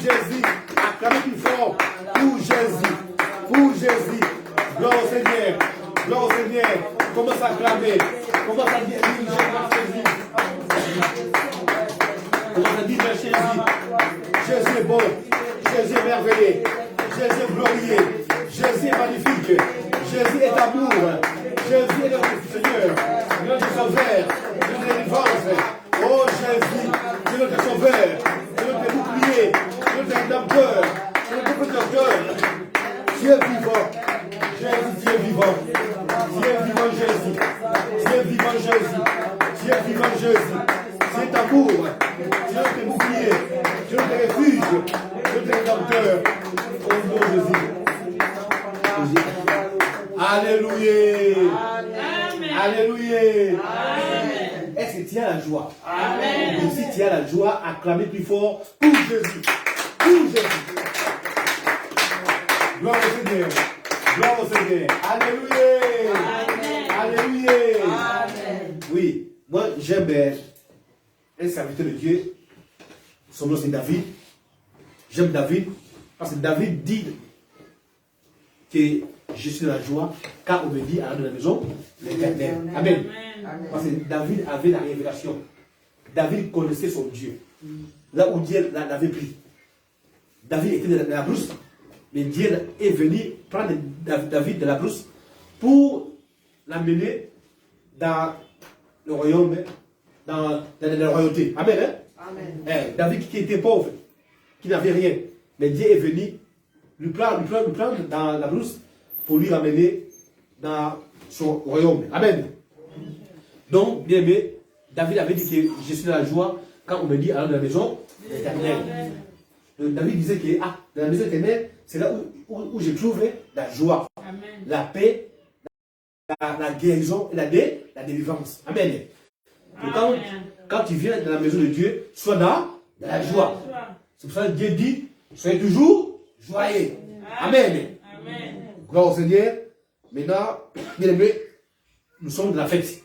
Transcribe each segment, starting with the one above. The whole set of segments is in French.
Jésus. Acclamez plus fort. Pour Jésus. Pour Jésus. Gloire au Seigneur. Gloire au Seigneur. Commence à acclamer. Commence à dire Jésus. Commence à dire Jésus. Jésus est bon. Jésus est merveilleux. Jésus est glorieux. Jésus est magnifique. Jésus est amour. Jésus est notre Seigneur. Notre sauveur. Notre délivrance. Oh Jésus, c'est notre sauveur. C'est notre bouclier. C'est notre rédempteur. C'est notre protecteur. Dieu vivant. Jésus, Dieu vivant. Dieu vivant Jésus. Dieu vivant Jésus. Dieu vivant Jésus. C'est amour. C'est notre bouclier. C'est notre refuge. C'est notre rédempteur. Au nom de Jésus. Alléluia. Alléluia. Est-ce que tu as la joie? Amen. Et si tu as la joie, acclamez plus fort pour Jésus. Pour Jésus. Gloire au Seigneur. Gloire au Seigneur. Alléluia. Amen. Alléluia. Amen. Oui, moi j'aime un serviteur de Dieu. Son nom c'est David. J'aime David parce que David dit que je suis dans la joie car on me dit à la maison l'Éternel. Amen. Parce que David avait la révélation. David connaissait son Dieu. Là où Dieu l'avait pris. David était dans la brousse. Mais Dieu est venu prendre David de la brousse pour l'amener dans le royaume, dans la royauté. Amen. Hein? Amen. David qui était pauvre, qui n'avait rien. Mais Dieu est venu lui prendre dans la brousse pour lui ramener dans son royaume. Amen. Donc, bien aimé, David avait dit que je suis dans la joie quand on me dit allons dans la maison éternelle. David disait que dans la maison éternelle, c'est là où je trouve la joie, amen, la paix, la guérison et la délivrance. Amen. Donc, quand tu viens dans la maison de Dieu, sois dans la joie. C'est pour ça que Dieu dit, soyez toujours joyeux. Amen. Amen. Gloire au Seigneur. Maintenant, bien aimé, nous sommes dans la fête.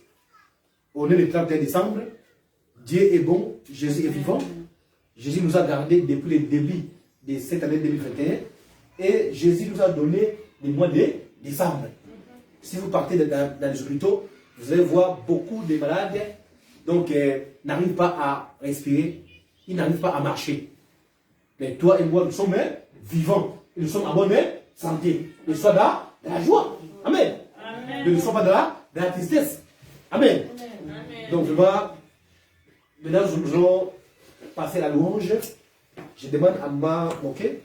On est le 31 décembre. Dieu est bon. Jésus est vivant. Jésus nous a gardés depuis le début de cette année 2021. Et Jésus nous a donné le mois de décembre. Si vous partez dans les hôpitaux, vous allez voir beaucoup de malades. Donc, n'arrivent pas à respirer. Ils n'arrivent pas à marcher. Mais toi et moi, nous sommes vivants. Et nous sommes en bonne santé. Nous sommes dans la joie. Amen. Amen. Nous ne sommes pas dans la tristesse. Amen. Amen. Donc, maintenant, nous allons passer la louange. Je demande à ma moquée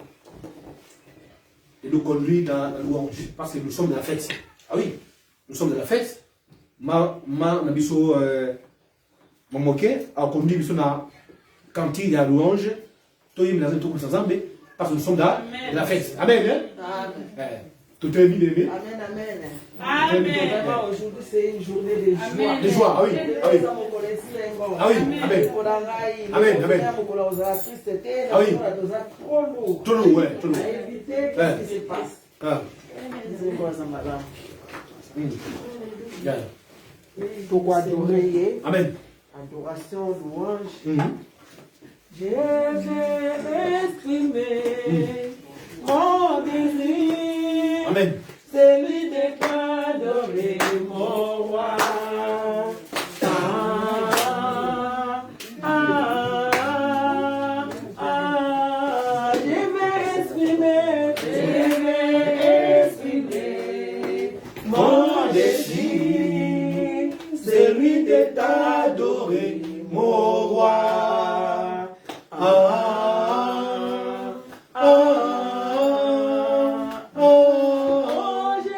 de nous conduire dans la louange. Parce que nous sommes dans la fête. Ah oui, nous sommes dans la fête. Ma nabiso mon moquée a conduit dans la cantine de la louange. Parce que nous sommes dans la fête. Amen. Amen. Tout est bien aimé. Amen, amen. Amen. Aujourd'hui, c'est une journée de joie. De joie, ah oui. Ah oui. Ah oui, amen. Amen, amen. Ah oui. Trop lourd, ouais, trop lourd. Qu'est-ce qui se passe? Ah. Pour adorer. Amen. Adoration, louange. Je vais exprimer mon désir. Amen. Celui de t'adorer, mon roi. Je vais exprimer mon désir. Celui de t'adorer, mon roi. Je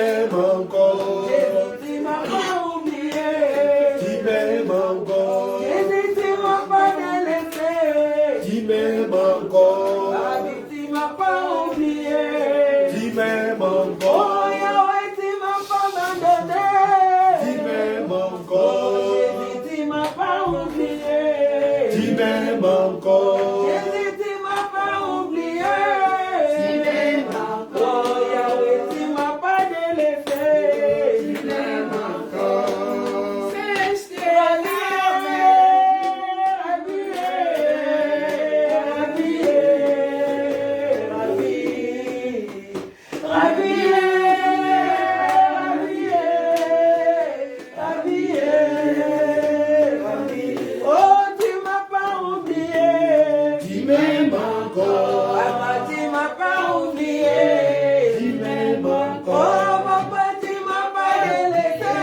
m'aimes encore. Jésus, tu m'as pas oublié. Tu m'aimes encore. Jésus, tu m'as pas délaissé. Tu m'aimes encore. Rabbi, tu m'as pas oublié. Tu m'aimes Oh encore. Yahweh, tu m'as pas abandonné. Tu m'aimes Oh encore. Jésus, tu m'as pas oublié. Tu m'aimes encore. Jésus, tu m'as pas oublié. Tu m'aimes encore. Oh Yahweh, tu m'as pas délaissé. Tu m'aimes encore. C'est oh, tu m'as pas oublié. Tu m'aimes encore. Papa, tu m'as pas oublié. Tu m'aimes Oh, encore. papa, tu m'as pas délaissé.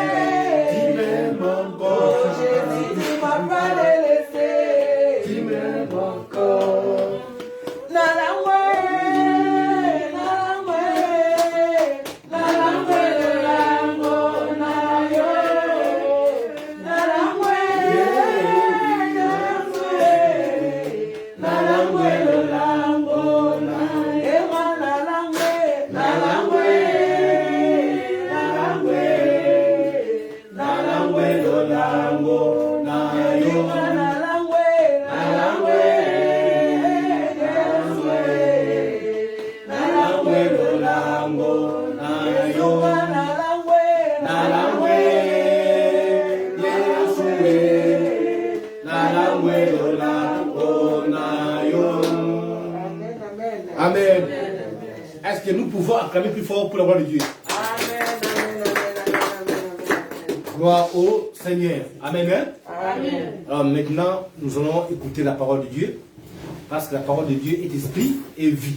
Tu m'aimes Oh, encore. Jésus, tu m'as pas délaissé. Tu m'aimes encore. Nalangwe, nalangwe, nalangwe lolango nayo. Nalangwe, nalangwe lolango nayo. Ema nalangwe, nalangwe, nalangwe, nalangwe lolango nayo. Ema nalangwe, nalangwe. Amen. Est-ce que nous pouvons acclamer plus fort pour la gloire de Dieu? Gloire au Seigneur. Amen. Amen. Alors maintenant, nous allons écouter la parole de Dieu. Parce que la parole de Dieu est esprit et vie.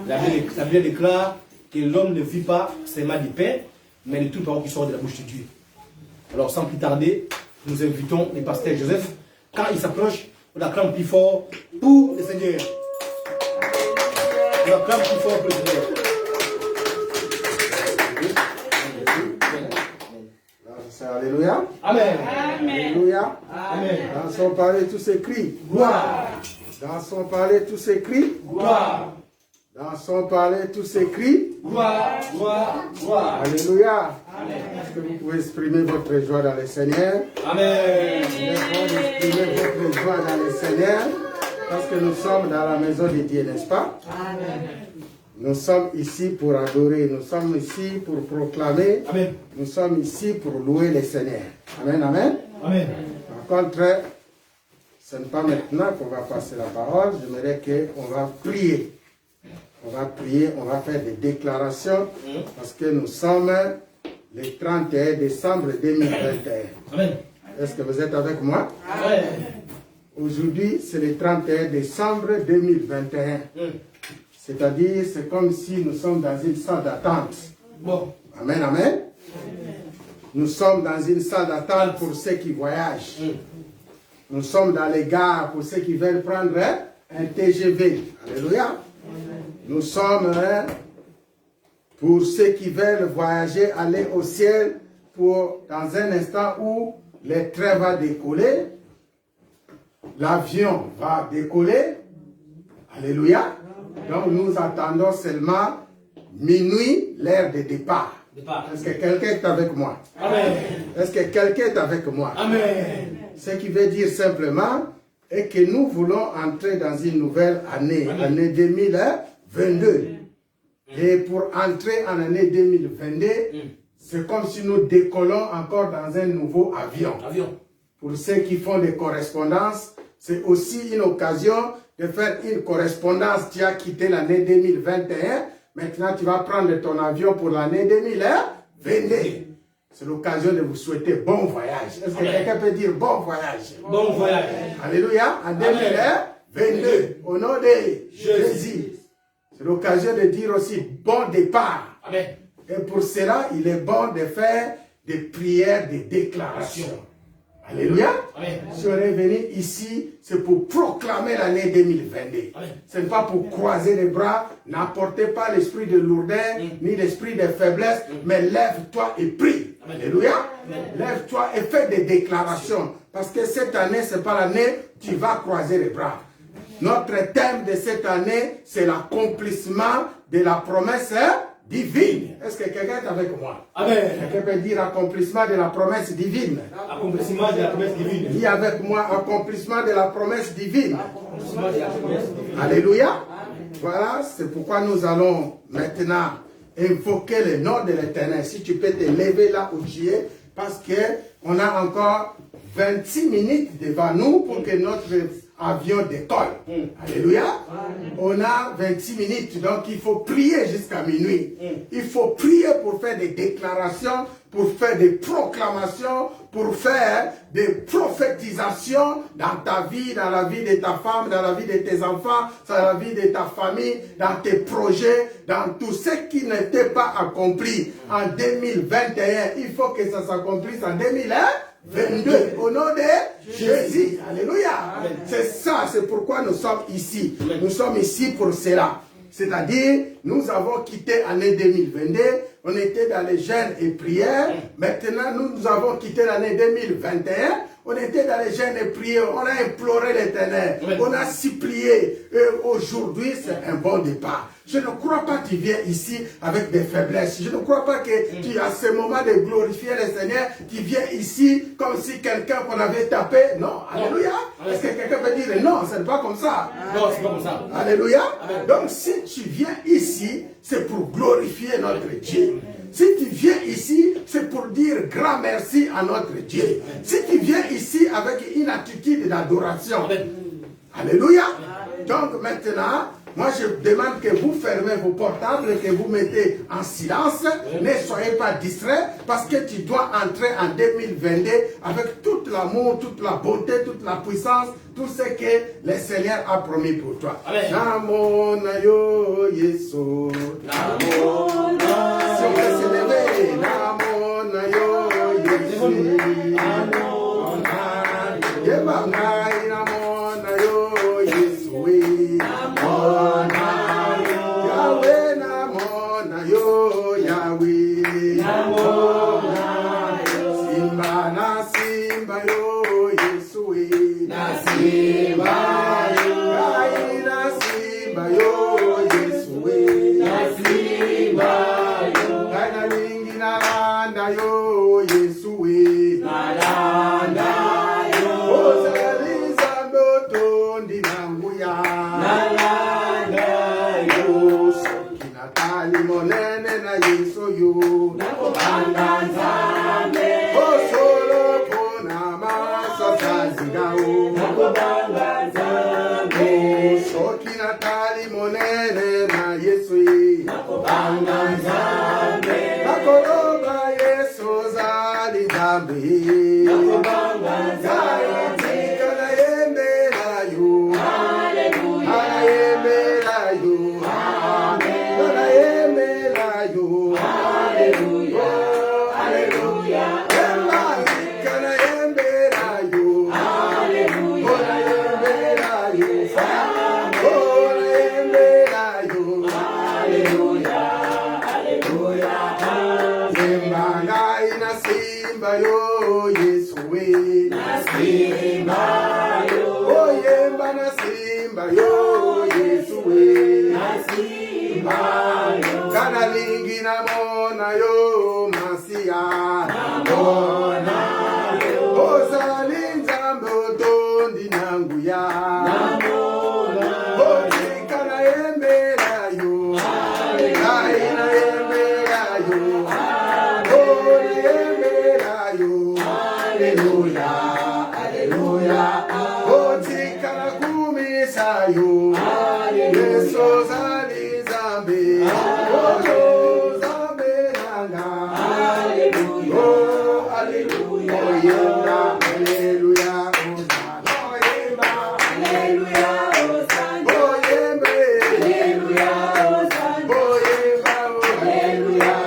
La Bible déclare que l'homme ne vit pas seulement du pain, mais de toute parole qui sort de la bouche de Dieu. Alors sans plus tarder, nous invitons le pasteur Joseph. Quand il s'approche, on acclame plus fort pour le Seigneur. On acclame plus fort pour le Seigneur. Alléluia. Amen. Alléluia. Amen. Dans son palais, tout s'écrit. Gloire. Dans son palais, tout s'écrit. Gloire. Dans son palais, tout s'écrit. Gloire. Gloire. Gloire. Alléluia. Est-ce que vous pouvez exprimer votre joie dans le Seigneur? Amen. Exprimez votre joie dans le Seigneur. Parce que nous sommes dans la maison de Dieu, n'est-ce pas? Amen. Nous sommes ici pour adorer. Nous sommes ici pour proclamer. Amen. Nous sommes ici pour louer le Seigneur. Amen, amen. Amen. Par contre, ce n'est pas maintenant qu'on va passer la parole. J'aimerais qu'on va prier. On va prier, on va faire des déclarations parce que nous sommes le 31 décembre 2021. Amen. Est-ce que vous êtes avec moi? Amen. Aujourd'hui, c'est le 31 décembre 2021. C'est-à-dire, c'est comme si nous sommes dans une salle d'attente. Bon. Amen, amen. Nous sommes dans une salle d'attente pour ceux qui voyagent. Nous sommes dans les gares pour ceux qui veulent prendre un TGV. Alléluia. Nous sommes pour ceux qui veulent voyager, aller au ciel pour dans un instant où le train va décoller, l'avion va décoller. Alléluia. Donc nous attendons seulement minuit, l'heure de départ. Est-ce que quelqu'un est avec moi? Amen. Est-ce que quelqu'un est avec moi? Amen. Ce qui veut dire simplement est que nous voulons entrer dans une nouvelle année, année 2022. Et pour entrer en année 2022, c'est comme si nous décollons encore dans un nouveau avion. Pour ceux qui font des correspondances, c'est aussi une occasion de faire une correspondance. Tu as quitté l'année 2021, maintenant tu vas prendre ton avion pour l'année 2022. C'est l'occasion de vous souhaiter bon voyage. Est-ce que quelqu'un peut dire bon voyage? Bon voyage. Alléluia. En 2022, au nom de Jésus. C'est l'occasion de dire aussi bon départ. Amen. Et pour cela, il est bon de faire des prières de déclaration. Alléluia. Amen. Si on est venu ici, c'est pour proclamer l'année 2022. Ce n'est pas pour croiser les bras. N'apportez pas l'esprit de lourdeur, ni l'esprit de faiblesse, mais lève-toi et prie. Alléluia. Lève-toi et fais des déclarations. Parce que cette année, ce n'est pas l'année où tu vas croiser les bras. Notre thème de cette année, c'est l'accomplissement de la promesse divine. Est-ce que quelqu'un est avec moi? Amen. Quelqu'un peut dire accomplissement de la promesse divine? Accomplissement de la promesse divine. Dis avec moi, accomplissement de la promesse divine. Accomplissement de la promesse divine. Alléluia. Voilà, c'est pourquoi nous allons maintenant invoquer le nom de l'Éternel. Si tu peux te lever là où tu es, parce qu'on a encore 26 minutes devant nous pour que notre avion décolle. Alléluia. On a 26 minutes, donc il faut prier jusqu'à minuit. Il faut prier pour faire des déclarations, pour faire des proclamations, pour faire des prophétisations dans ta vie, dans la vie de ta femme, dans la vie de tes enfants, dans la vie de ta famille, dans tes projets, dans tout ce qui n'était pas accompli en 2021. Il faut que ça s'accomplisse en 2022 au nom de Jésus. Alléluia. C'est ça, c'est pourquoi nous sommes ici. Nous sommes ici pour cela. C'est-à-dire, nous avons quitté l'année 2022, on était dans les jeûnes et prières. Maintenant, nous avons quitté l'année 2021, on était dans les jeûnes et prières, on a imploré l'Éternel, on a supplié. Aujourd'hui, c'est un bon départ. Je ne crois pas que tu viens ici avec des faiblesses. Je ne crois pas que tu as ce moment de glorifier le Seigneur, tu viens ici comme si quelqu'un qu'on avait tapé. Non, alléluia. Est-ce que quelqu'un peut dire non, ce n'est pas comme ça? Non, c'est pas comme ça. Alléluia. Donc si tu viens ici, c'est pour glorifier notre Dieu. Si tu viens ici, c'est pour dire grand merci à notre Dieu. Si tu viens ici avec une attitude d'adoration. Alléluia. Donc maintenant, moi je demande que vous fermez vos portables et que vous mettez en silence. Ne soyez pas distraits parce que tu dois entrer en 2022 avec tout l'amour, toute la bonté, toute la puissance, tout ce que le Seigneur a promis pour toi. Namo Nayo Yeso. Namo Nayo. Si on peut se lever. Namo Nayo Yeso. Namo Nayo. Yebangai Namo Nayo Yeso. Namo Nayo. Yahweh Namo Nayo Yahweh. Namo Nayo. Simba na Simba yo Yesu. Simba yo, Kaina Simba yo, Yesuwe. Simba yo, Kaina lingi na landa yo, Yesuwe. Na landa yo, Ozaliza mboto ndi nanguya. Na landa yo, Sokina tali monene na Yesu yo. Nakobanga nzambe, Osolo kona masa sazigao. Nakobanga nzambe, Sokina tali monene na Yesu. Nakobanga nzambe, Nakoloba Yesu zali nzambe. Nakobanga nzambe, Tika yembela yo. Hallelujah. Yembela yo. Amen. Yembela yo. Hallelujah. Hallelujah. Tika yembela yo. Simba yo Yesuwe. Na Simba yo. Oh yemba na Simba yo Yesuwe. Na Simba yo. Kana lingi na mona yo Masia. Na mona yo. Oh salinza mboto ndi nanguya. Na mona yo. Oh kana yembela yo. Kaina yembela yo. Hallelujah, hallelujah. Oh, tikala kumisa yo. Yesu zali zambi. Oh, zambi nanga. Hallelujah. Oh, hallelujah. Oh, yemba, hallelujah. Oh, yemba, hallelujah. Oh, yemba, hallelujah. Oh, yemba, hallelujah.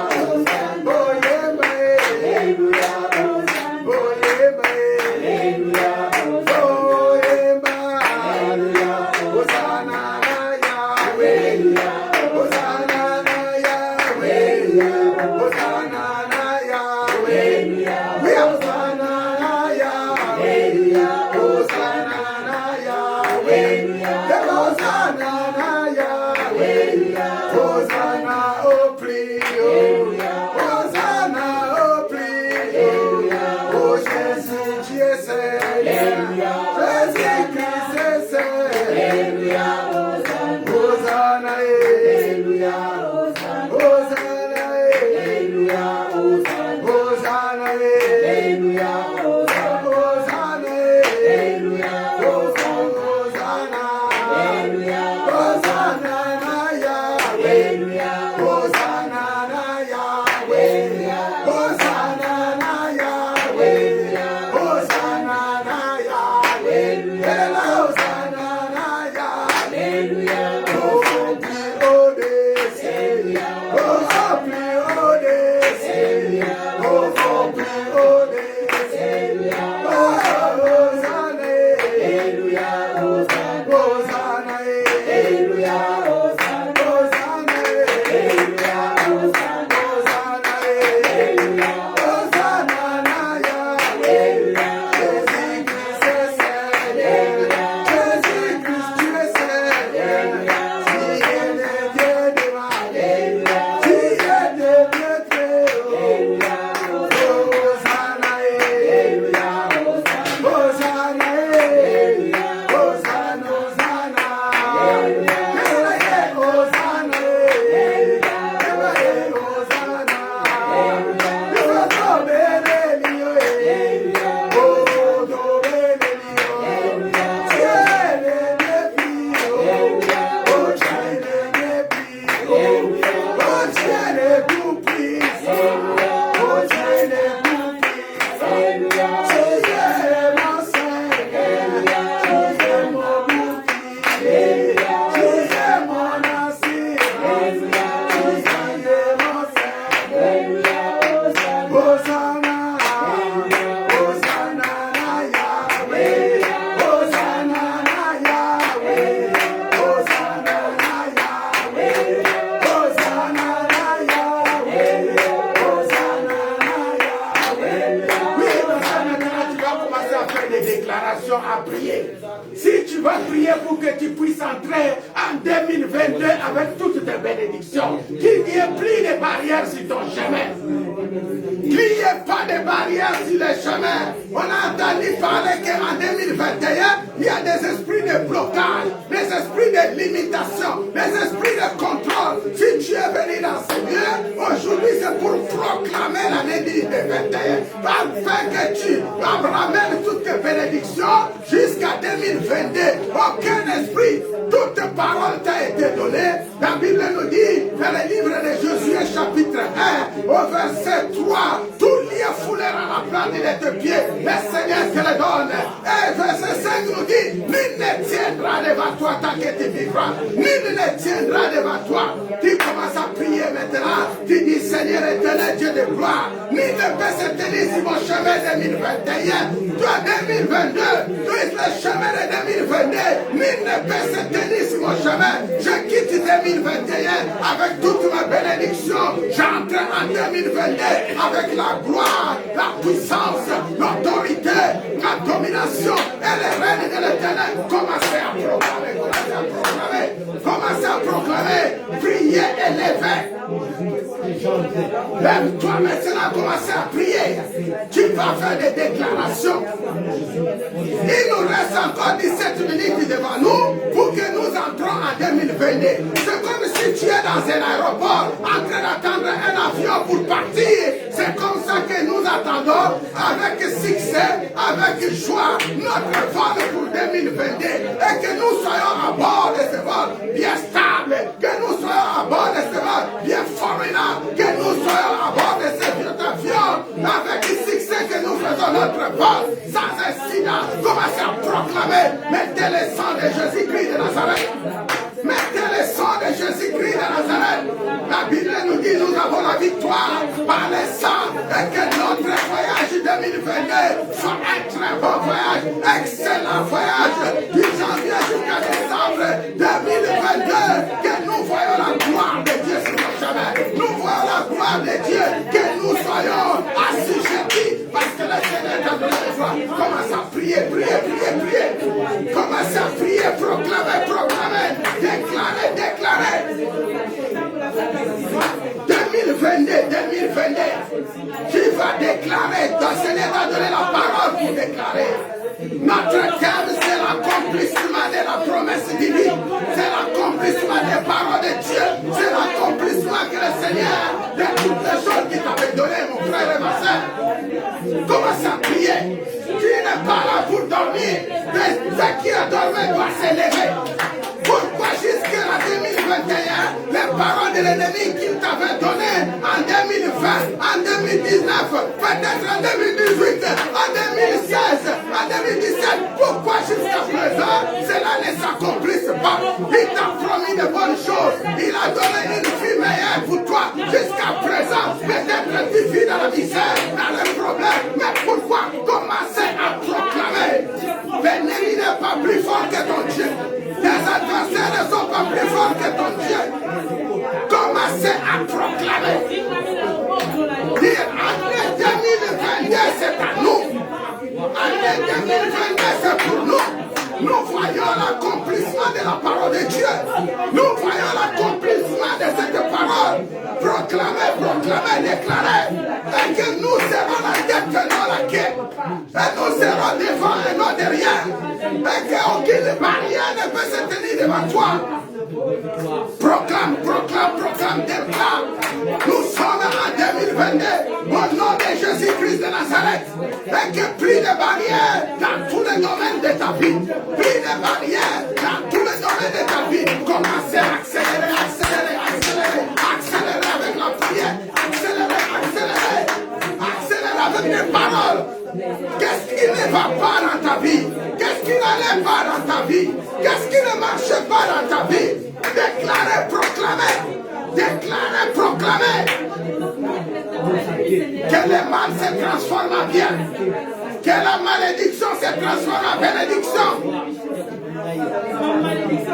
bénédiction à prier. Si tu vas prier pour que tu puisses entrer en 2022 avec toutes tes bénédictions, qu'il n'y ait plus de barrières sur ton chemin. Qu'il n'y ait pas de barrières sur les chemins. On a entendu parler qu'en 2021, il y a des esprits de blocage, des esprits de limitation, des esprits de contrôle. Si tu es venu dans ce lieu, aujourd'hui c'est pour proclamer l'année 2021, afin que tu ramènes toutes tes bénédictions jusqu'à 2022. Aucun esprit, toute parole t'a été donnée. La Bible nous dit dans le livre de Josué chapitre 1 au verset 3, tout lié foulera la plante de tes pieds, le Seigneur te le donne. Et verset 5 nous dit, nul ne tiendra devant toi tant que tu vivras, nul ne tiendra devant toi. Tu commences à prier maintenant, tu dis Seigneur éternel Dieu de gloire, nul ne peut se tenir sur mon chemin 2021, toi 2022, toi le chemin de 2022, nul ne peut se tenir sur mon chemin. Je quitte 2021 avec toute ma bénédiction, j'entre en 2022 avec la gloire, la puissance, l'autorité, la domination et le règne de l'éternel. Commencez à proclamer, commencez à proclamer, commencez à proclamer, prier et lever. Même toi maintenant, commencez à prier. Tu vas faire des déclarations. Il nous reste encore 17 minutes devant nous pour que nous entrons en 2022. C'est comme si tu es dans un aéroport en train d'attendre un avion pour partir. C'est comme ça que nous attendons avec succès, avec joie, notre vol pour 2022. Et que nous soyons à bord de ce vol bien stable, que nous soyons à bord de ce vol bien formidable, que nous soyons à bord de cet avion avec succès, que nous faisons notre vol sans incident. Commencez à proclamer, mettez le sang de Jésus-Christ de Nazareth. Mettez le sang de Jésus-Christ de Nazareth. La Bible nous dit nous avons la victoire par le sang et que notre voyage 2022 soit un très bon voyage, excellent voyage du janvier jusqu'à décembre 2022. Que nous voyons la gloire de Dieu sur nos chemins. Nous voyons la gloire de Dieu. Que nous soyons assujettis parce que le Seigneur t'a donné la foi. Commence à prier, prier, prier, prier. Commence à prier, proclamer, proclamer. Déclarer, déclarer. 2022, 2022. Tu vas déclarer. Ton Seigneur t'a donné la parole pour déclarer. Notre thème, c'est l'accomplissement de la promesse divine. C'est l'accomplissement des paroles de Dieu. C'est l'accomplissement que le Seigneur, de toutes les choses qu'il t'avait données, mon frère et ma soeur. Commence à prier. Tu n'es pas là pour dormir. Mais ce qui a dormi doit se lever. Pourquoi jusqu'à 2021, les paroles de l'ennemi qu'il t'avait données en 2020, en 2019, peut-être en 2018, en 2016, en 2017, pourquoi jusqu'à présent cela ne s'accomplisse pas? Il t'a promis de bonnes choses, il a donné une vie meilleure pour toi jusqu'à présent. Peut-être tu vis dans la misère, dans les problèmes, mais pourquoi commencer à proclamer? L'ennemi n'est pas plus fort que ton Dieu. Tes adversaires ne sont pas plus forts que ton Dieu. Commencez à proclamer. Dire, année 2022, c'est à nous. Année 2022, c'est pour nous. Nous voyons l'accomplissement de la parole de Dieu. Nous voyons l'accomplissement de cette parole. Proclamer, proclamer, déclarer. Et que nous serons la tête et non la queue. Et nous serons devant et non derrière. Et qu'aucune barrière ne peut se tenir devant toi. Proclame, proclame, proclame, déclare. Nous sommes en 2022 au nom de Jésus-Christ de Nazareth. Et que plus de barrières dans tous les domaines de ta vie. Plus de barrières dans tous les domaines de ta vie. Commencez à accélérer, accélérer, accélérer. Accélérer avec la prière. Accélérer, accélérer. Accélérer avec les paroles. Qu'est-ce qui ne va pas dans ta vie? Qu'est-ce qui n'allait pas dans ta vie? Qu'est-ce qui ne marche pas dans ta vie? Déclarez, proclamez. Déclarez, proclamez. Que le mal se transforme en bien. Que la malédiction se transforme en bénédiction.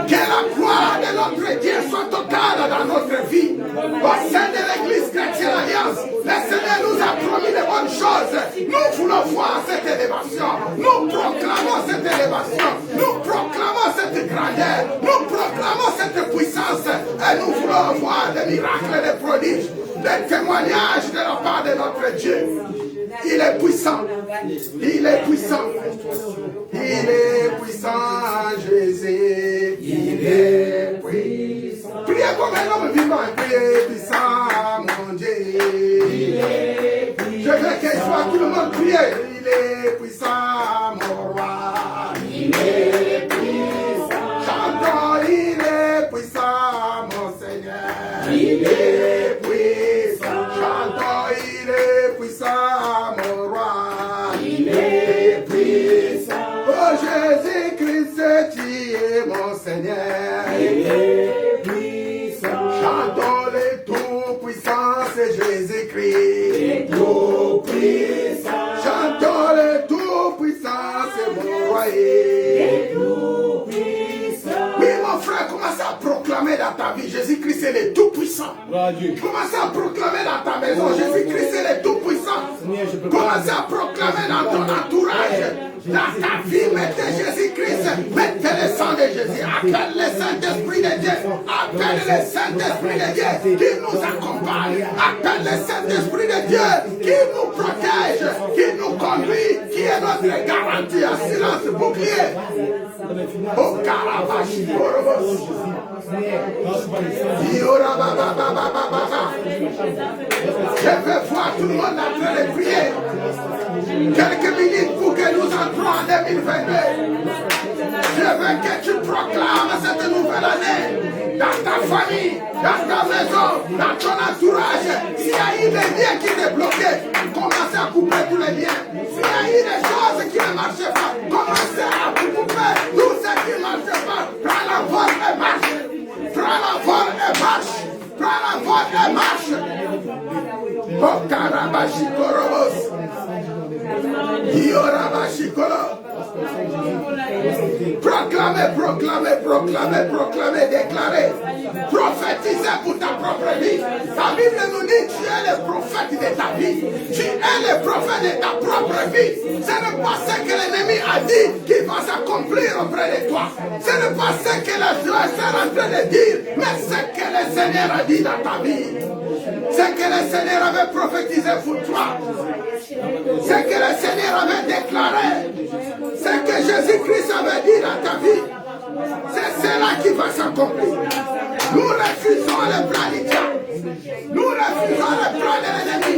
Que la gloire de notre Dieu soit totale dans notre vie. Au sein de l'Église chrétienne Alliance, le Seigneur nous a promis de bonnes choses. Nous voulons voir cette élévation. Nous proclamons cette élévation. Nous proclamons cette grandeur. Nous proclamons cette puissance. Et nous voulons voir des miracles et des prodiges. Des témoignages de la part de notre Dieu. Il est puissant. Il est puissant. Il est puissant, Jésus. Il est puissant. Priez comme un homme vivant. Priez puissant, mon Dieu. Il est puissant. Je veux qu'il soit tout le monde prier. Il est puissant, mon roi. Il est puissant. Chantons, il est puissant, mon Seigneur. Il est puissant. Chantons, il est puissant, mon roi. Il est puissant. Oh Jésus-Christ, tu es mon Seigneur. Il est puissant. Chantons les tout-puissants, c'est Jésus-Christ. Les tout-puissants. Chantons les tout-puissants, c'est mon roi. Les tout-puissants. Oui, mon frère, commence à proclamer dans ta vie, Jésus-Christ est le tout-puissant. Commence à proclamer dans ta maison, Jésus-Christ est le tout-puissant. Commence à proclamer dans ton entourage. Dans ta vie, mettez Jésus-Christ, mettez le sang de Jésus, appelle le Saint-Esprit de Dieu, appelle le Saint-Esprit de Dieu qui nous accompagne, appelle le Saint-Esprit de Dieu qui nous protège, qui nous conduit, qui est notre garantie, assurance, bouclier. Oh, Karabashi, Borobos. Je veux voir tout le monde en train de prier. Quelques minutes pour que nous entrons en 2022. Je veux que tu proclames cette nouvelle année dans ta famille, dans ta maison, dans ton entourage. S'il y a eu des liens qui étaient bloqués, commencez à couper tous les liens. S'il y a eu des choses qui ne marchaient pas, commencez à couper tout ce qui ne marche pas. Prends la voile et marche. Prends la voile et marche. Prends la voile et marche. Oh, Karabashi Korobos. Yorabashi Koro. Proclamez, proclamez, proclamez, proclamez, déclarez. Prophétisez pour ta propre vie. La Bible nous dit tu es le prophète de ta vie. Tu es le prophète de ta propre vie. Ce n'est pas ce que l'ennemi a dit qui va s'accomplir auprès de toi. Ce n'est pas ce que les gens sont en train de dire, mais ce que le Seigneur a dit dans ta vie. Ce que le Seigneur avait prophétisé pour toi. Ce que le Seigneur avait déclaré. Ce que Jésus-Christ avait dit dans ta vie. C'est cela qui va s'accomplir. Nous refusons le plan du diable. Nous refusons le plan de l'ennemi.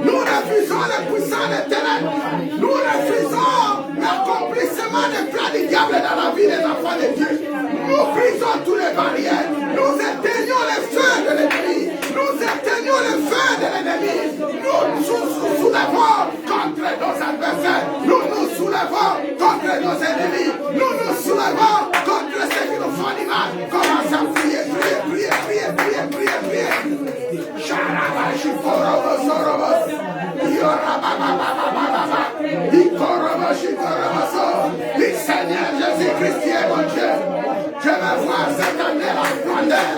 Nous refusons le puissant des ténèbres. Nous refusons l'accomplissement des plans du diable dans la vie des enfants de Dieu. Nous brisons toutes les barrières. Nous éteignons les feux de l'ennemi. Nous éteignons les feux de l'ennemi. Nous nous soulevons contre nos adversaires. Nous nous soulevons contre nos ennemis. Nous nous soulevons contre ceux qui nous font du mal. Commence à prier, prier, prier, prier, prier, prier, prier. Sharabashi Korobos Sorobos. Yorababababababa. Ikoroboshi Koroboso. Le Seigneur Jésus-Christ est mon Dieu. Je veux voir cette année la grandeur.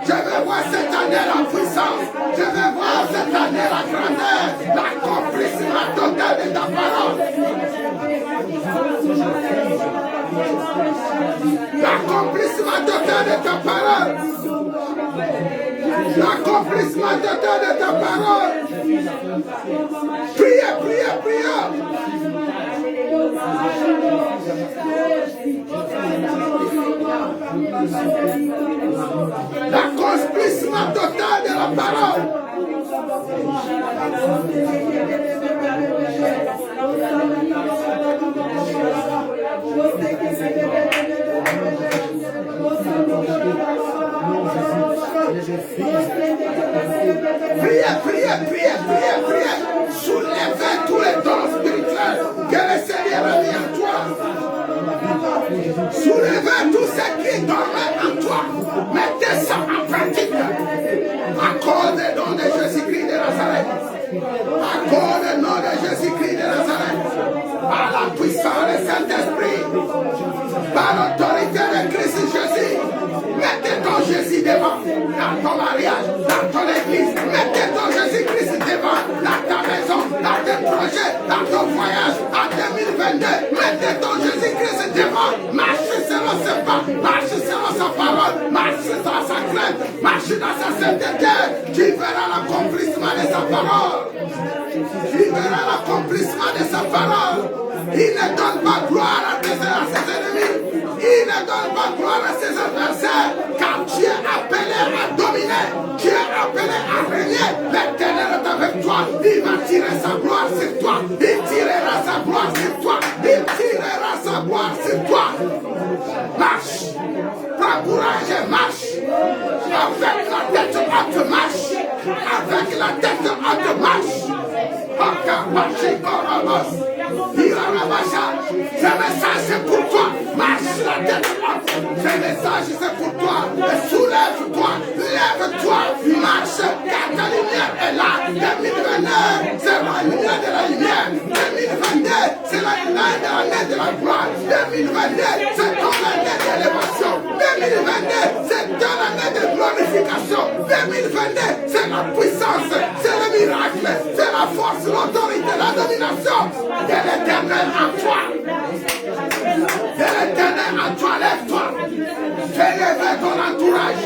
Je veux voir cette année la puissance. Je veux voir cette année la grandeur. L'accomplissement total de ta parole. L'accomplissement total de ta parole. L'accomplissement total de ta parole. Priez, priez, priez. L'accomplissement total de la parole. Priez, priez, priez, priez, priez. Soulevez tous les dons spirituels que le Seigneur a mis en toi. Soulevez tout ce qui dormait en toi. Mettez ça en pratique. À cause des dons de Jésus-Christ de Nazareth. À cause du nom de Jésus-Christ de Nazareth. Par la puissance du Saint-Esprit. Par l'autorité de Christ Jésus. Mettez ton Jésus devant dans ton mariage, dans ton église. Mettez ton Jésus-Christ devant dans ta maison, dans tes projets, dans ton voyage en 2022. Arrêtez donc Jésus-Christ se défend. Marchez selon ses pas. Marchez selon sa parole. Marchez dans sa crainte. Marchez dans sa sainteté. Tu verras l'accomplissement de sa parole. Tu verras l'accomplissement de sa parole. Il ne donne pas gloire à ses ennemis. Il ne donne pas gloire à ses adversaires. Car tu es appelé à dominer. Tu es appelé à régner. L'Éternel est avec toi. Il va tirer sa gloire sur toi. Il tirera sa gloire sur toi. Il tirera sa gloire sur toi. Marche. Prends courage et marche. Avec la tête haute marche. Avec la tête haute marche. Ce message c'est pour toi. Marche la tête haute. Ce message c'est pour toi. Soulève-toi. Lève-toi. Marche. Car ta lumière est là. 2022 c'est la lumière de la lumière. 2022 c'est l'année de la gloire. 2022 c'est ton année d'élévation. 2022 c'est ton année de glorification. 2022 c'est la puissance. C'est le miracle. C'est la force, l'autorité, la domination de l'Éternel en toi. De l'Éternel en toi, lève-toi. Fais lever ton entourage.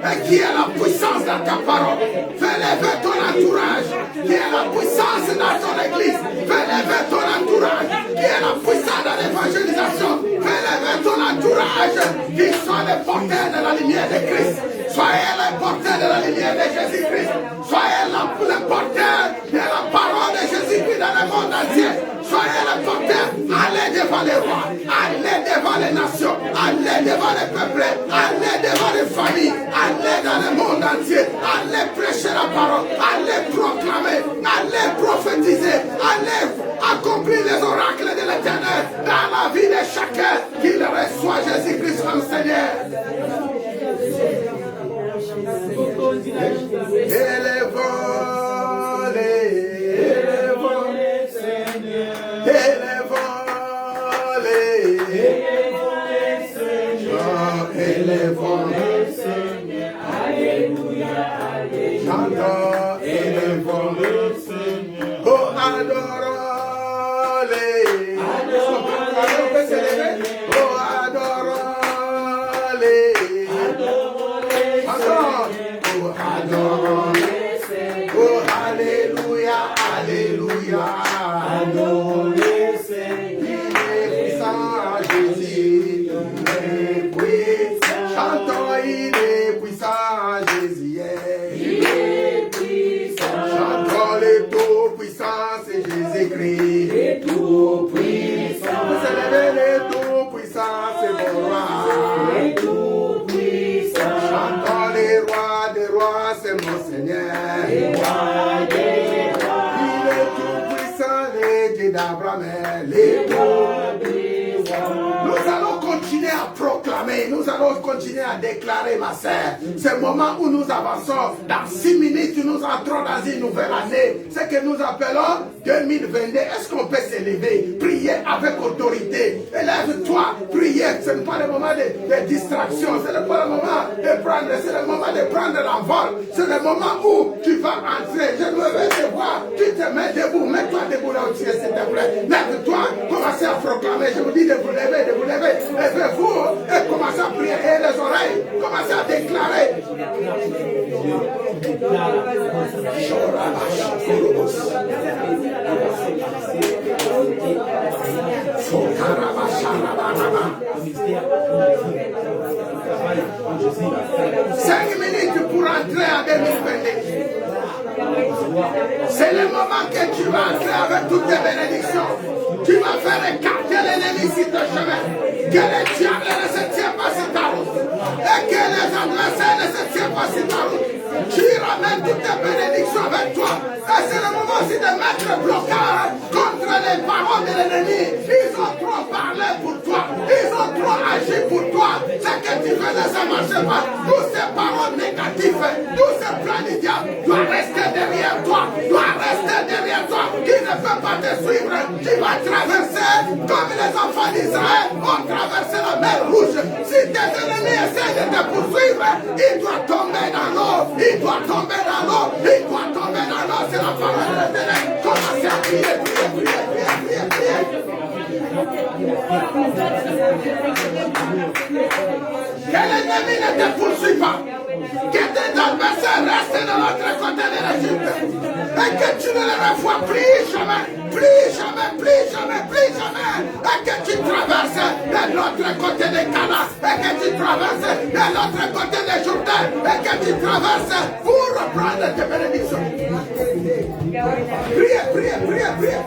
Et qui est la puissance dans ta parole. Fais lever ton entourage. Qui est la puissance dans ton église. Fais lever ton entourage. Qui est la puissance dans l'évangélisation. Fais lever ton entourage. Qui sont les porteurs de la lumière de Christ. Soyez les porteurs de la lumière de Jésus-Christ. Soyez les porteurs de la parole de Jésus-Christ dans le monde entier. Soyez les porteurs. Allez devant les rois. Allez devant les nations. Allez devant les peuples. Allez devant les familles. Allez dans le monde entier. Allez prêcher la parole. Allez proclamer. Allez prophétiser. Allez accomplir les oracles de l'Éternel dans la vie de chacun. Qu'il reçoit Jésus-Christ comme Seigneur. Élevons-les, Seigneur. Élevons-les, Seigneur. Alléluia, alléluia. Chantons, élevons-les, Seigneur. Oh, adorons-les. Adorons-les, Seigneur. Oh, adorons-les. Adorons-les, Seigneur. Adorons-les, Seigneur. Oh, alléluia, alléluia. Adorons-les, Seigneur. Il est puissant, Jésus. Il est puissant. Chantons, il est puissant, Jésus. Il est puissant. Chantons les tout-puissants, c'est Jésus-Christ. Les tout-puissants. Vous élevez les tout-puissants, c'est mon roi. Les tout-puissants. Chantons les rois des rois, c'est mon Seigneur. Les rois des rois. Il est tout-puissant, les dieux d'Abraham. Les tout-puissants. Nous allons continuer à proclamer, nous allons continuer à déclarer, ma sœur. C'est le moment où nous avançons. Dans 6 minutes, nous entrons dans une nouvelle année. Ce que nous appelons 2022. Est-ce qu'on peut s'élever? Prier avec autorité. Élève-toi, prier. Ce n'est pas le moment de distraction. Ce n'est pas le moment de prendre, c'est le moment de prendre l'envol. C'est le moment où tu vas entrer. Je veux te voir. Tu te mets debout. Mets-toi debout là où tu es, s'il te plaît. Lève-toi. Commencez à proclamer. Je vous dis de vous lever, de vous lever. Levez-vous et commencez à prier. Et les oreilles. Commencez à déclarer. Cinq minutes pour entrer en 2022. C'est le moment que tu vas entrer avec toutes tes bénédictions. Tu vas faire écarter l'ennemi sur ton chemin. Que les diables ne se tiennent pas sur ta route. Et que les adversaires ne se tiennent pas sur ta route. Tu ramènes toutes tes bénédictions avec toi. Et c'est le moment aussi de mettre le blocage contre les paroles de l'ennemi. Ils ont trop parlé pour toi. Ils ont trop agi pour toi. Ce que tu fais ne ça marche pas. Toutes ces paroles négatives, tous ces plans du diable doivent rester derrière toi. Doivent rester derrière toi. Qui ne peut pas te suivre. Tu vas traverser comme les enfants d'Israël ont traversé la mer rouge. Si tes ennemis essaient de te poursuivre, il doit tomber dans l'eau. Il doit tomber dans l'eau. Il doit tomber dans l'eau. C'est la parole de l'Éternel. Commencez à prier, prier, prier, prier, prier, prier. Que l'ennemi ne te poursuive pas. Que tes adversaires restent de l'autre côté de l'Égypte. Et que tu ne les revois plus jamais. Plus jamais, plus jamais, plus jamais. Et que tu traverses de l'autre côté de Canaan. Et que tu traverses de l'autre côté de Jourdain. Et que tu traverses pour reprendre tes bénédictions. Priez, priez, priez, priez.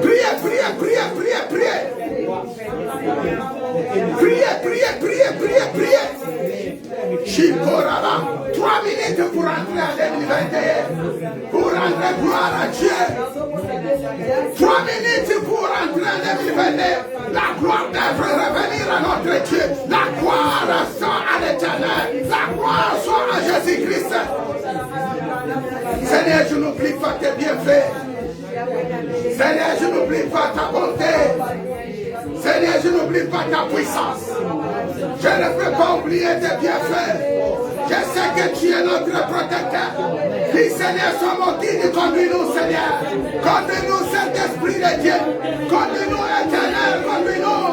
Priez, priez, priez, priez, priez. Priez, priez, priez, priez, priez. Chikoraba, 3 minutes pour entrer en 2021. Pour rendre gloire à Dieu. 3 minutes pour entrer en 2021. La gloire devrait revenir à notre Dieu. La gloire soit à l'Éternel. La gloire soit à Jésus-Christ. Seigneur, je n'oublie pas tes bienfaits. Seigneur, je n'oublie pas ta bonté. Seigneur, je n'oublie pas ta puissance. Je ne peux pas oublier tes bienfaits. Je sais que tu es notre protecteur. Dis Seigneur, sois mon guide, conduis-nous Seigneur. Conduis-nous Saint-Esprit de Dieu. Conduis-nous Éternel, conduis-nous.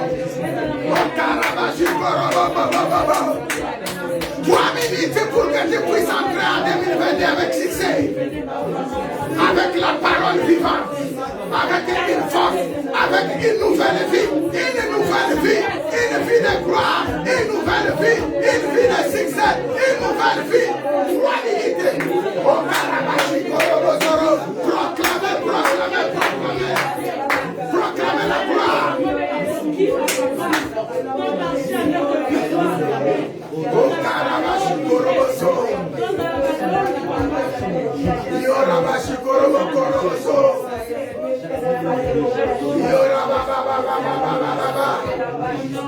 3 minutes pour que tu puisses entrer en 2022 avec succès. Avec la parole vivante. Avec une force. Avec une nouvelle vie. Une nouvelle vie. Une vie de gloire. Une nouvelle vie. Une vie de succès. Une nouvelle vie. 3 minutes. Proclamez, proclamez, proclamez. Proclamez la gloire.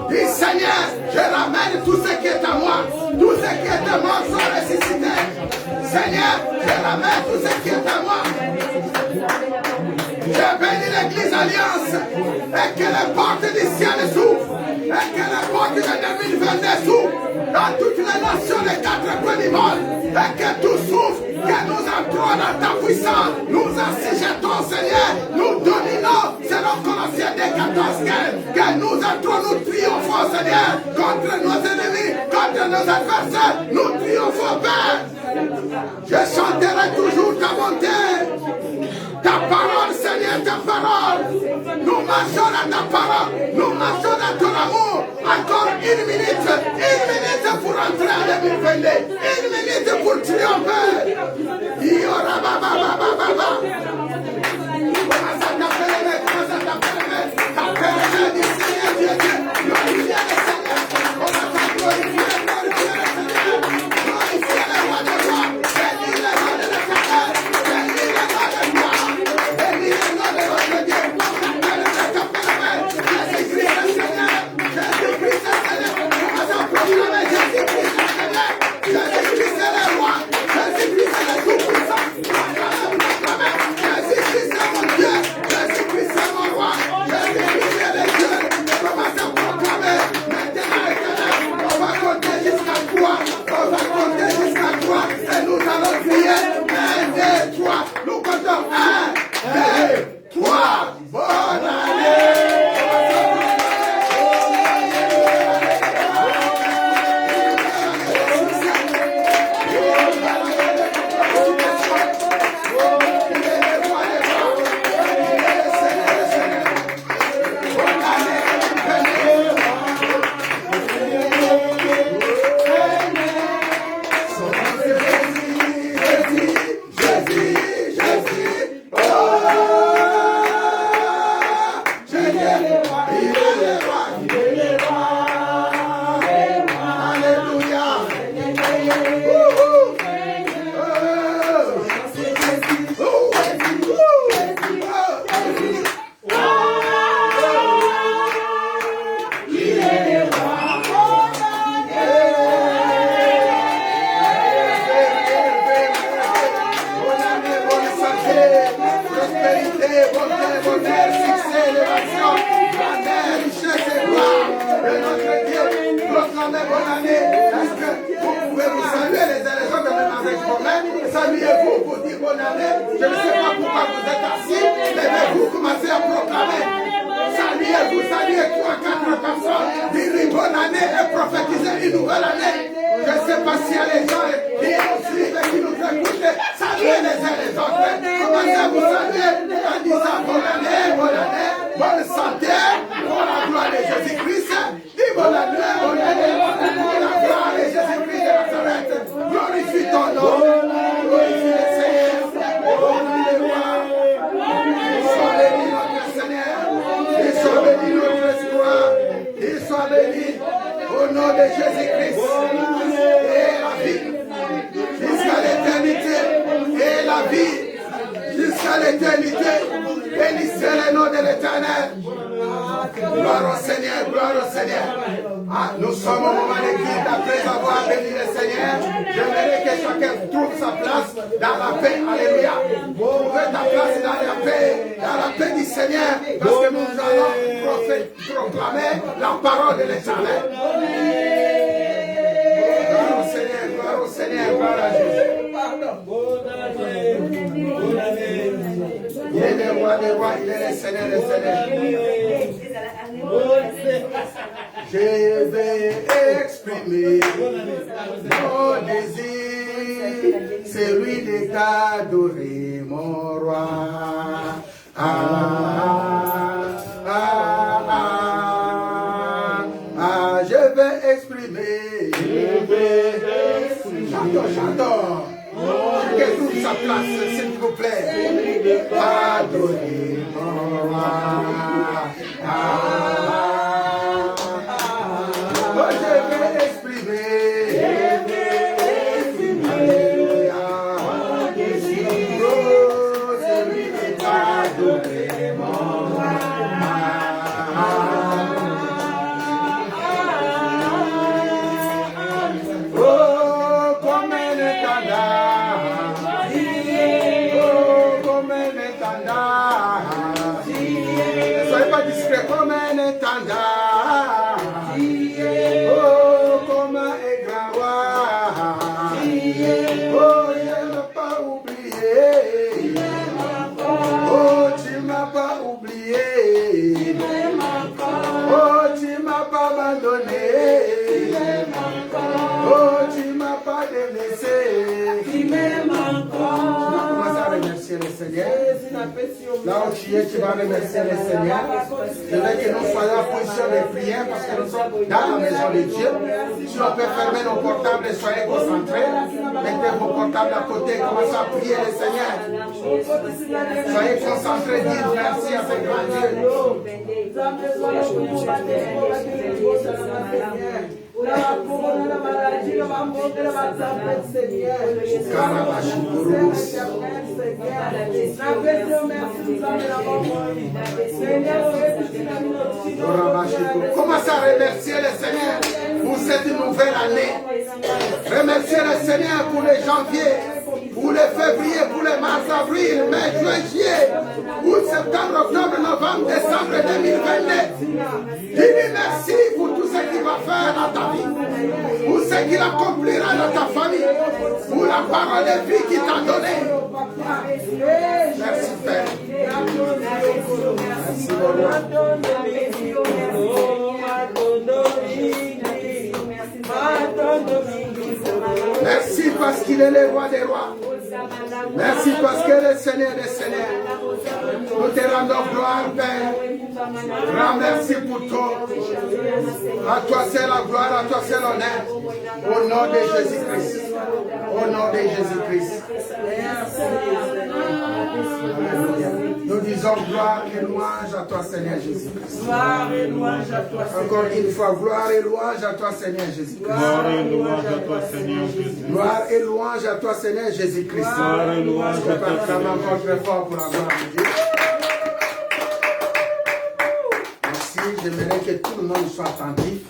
Dis Seigneur, je ramène tout ce qui est à moi. Tout ce qui est à moi soit ressuscité. Seigneur, je ramène tout ce qui est à moi. Je bénis l'église Alliance et que les portes du ciel s'ouvrent et que les portes de 2022 s'ouvrent dans toutes les nations des 4 coins du monde et que tout s'ouvre, que nous entrons dans ta puissance, nous assujettons Seigneur, nous dominons selon Colossiens 14:15, que nous entrons, nous triomphons Seigneur contre nos ennemis, contre nos adversaires, nous triomphons Père. Je chanterai toujours ta bonté. Ta parole, Seigneur, ta parole. Nous marchons dans ta parole. Nous marchons dans ton amour. Encore 1 minute. 1 minute pour entrer en 2022. 1 minute pour triompher. Comment ça t'appelle? Comment ça t'appelle? T'appelle du Seigneur Dieu. Glorifiez le Seigneur. On va glorifier, glorifier le Seigneur. Glorifier le roi de roi. Bénis le roi de l'éternel. Bénis le roi de roi. Bénis le nom de notre Dieu. Jésus-Christ le Seigneur. Jésus-Christ le Seigneur. Comment ça proclamer Jésus-Christ le Seigneur. Jésus-Christ est le roi. Jésus-Christ est le tout-puissant. Proclamez. Jésus-Christ est mon Dieu. Jésus-Christ est mon roi. Jésus-Christ est le Dieu. Commence à proclamer. Maintenant, éternel, on va compter jusqu'à 3. On va compter jusqu'à 3. Et nous allons crier 1, 2, 3. Nous comptons 1, 2, 3. Bonne année. Saluez-vous pour dire bonne année. Je ne sais pas pourquoi vous êtes assis, mais vous commencez à proclamer. Saluez-vous, nouvelle année. Je ne sais pas s'il y a les gens qui nous suivent et qui nous écoutent. Saluez les uns les autres. Commencez à vous saluer en disant bonne année, bonne santé, pour la gloire de Jésus-Christ. Dis bonne année, pour la gloire de Jésus-Christ de Nazareth. Glorifie ton nom. Glorifie le Seigneur. Glorifie le roi. Il soit béni notre Seigneur. Il soit béni notre espoir. Il soit béni au nom de Jésus-Christ. Et la vie jusqu'à l'éternité. Et la vie jusqu'à l'éternité. Bénissez le nom de l'Éternel. Gloire au Seigneur, gloire au Seigneur. Ah, nous sommes au moment de quitte après avoir béni le Seigneur. J'aimerais que chacun trouve sa place dans la paix. Alléluia. Trouvez ta place dans la paix du Seigneur. Parce que nous allons proclamer la parole de l'Éternel. Gloire au Seigneur, gloire à Jésus. Il est le roi des rois, il est le Seigneur des seigneurs. Je vais exprimer mon désir, celui de t'adorer, mon roi. Je vais exprimer. Chantons. Que trouve sa place, s'il vous plaît. Adorer mon roi. Je vais exprimer. Alléluia. Oh, celui qui t'a donné mon roi. Oh, comme un étendard. Oh, comme un étendard. Ne soyez pas discret, comme un étendard. Oh, comme un grand roi. Oh, je ne m'ai pas oublié. Oh, tu m'as pas oublié. Oh, tu m'as pas abandonné. Oh, tu m'as pas délaissé. Tu m'aimes encore. Tu vas commencer à remercier le Seigneur. Là où tu es, tu vas remercier le Seigneur. Je veux que nous soyons en position de prière parce que nous sommes dans la maison de Dieu. Si on peut fermer nos portables et soyez concentrés, mettez vos portables à côté, commencez à prier le Seigneur. Soyez concentrés, dites merci à ce grand Dieu. Commencez à remercier le Seigneur pour cette nouvelle année. Remerciez le Seigneur pour les janvier, pour les février, pour les mars, avril, mai, juin, juillet, août, septembre, octobre, novembre, décembre 2022. Dis-lui merci pour tout ce qu'il va faire dans ta vie, pour ce qu'il accomplira dans ta famille, pour la parole de vie qu'il t'a donnée. Merci Père. Merci mon roi. Merci parce qu'il est le roi des rois. Merci parce qu'il est le Seigneur des seigneurs. Nous te rendons gloire, Père. Grand merci pour tout. À toi c'est la gloire, à toi c'est l'honneur. Au nom de Jésus-Christ. Au nom de Jésus-Christ. Nous disons gloire et louange à toi, Seigneur Jésus-Christ. Gloire et louange à toi, Seigneur. Encore une fois, gloire et louange à toi, Seigneur Jésus-Christ. Gloire et louange à toi, Seigneur Jésus-Christ. Gloire et louange à toi, Seigneur Jésus-Christ. Gloire et louange à toi, Seigneur. Encore très fort pour la gloire de Dieu. Merci. J'aimerais que tout le monde soit attentif.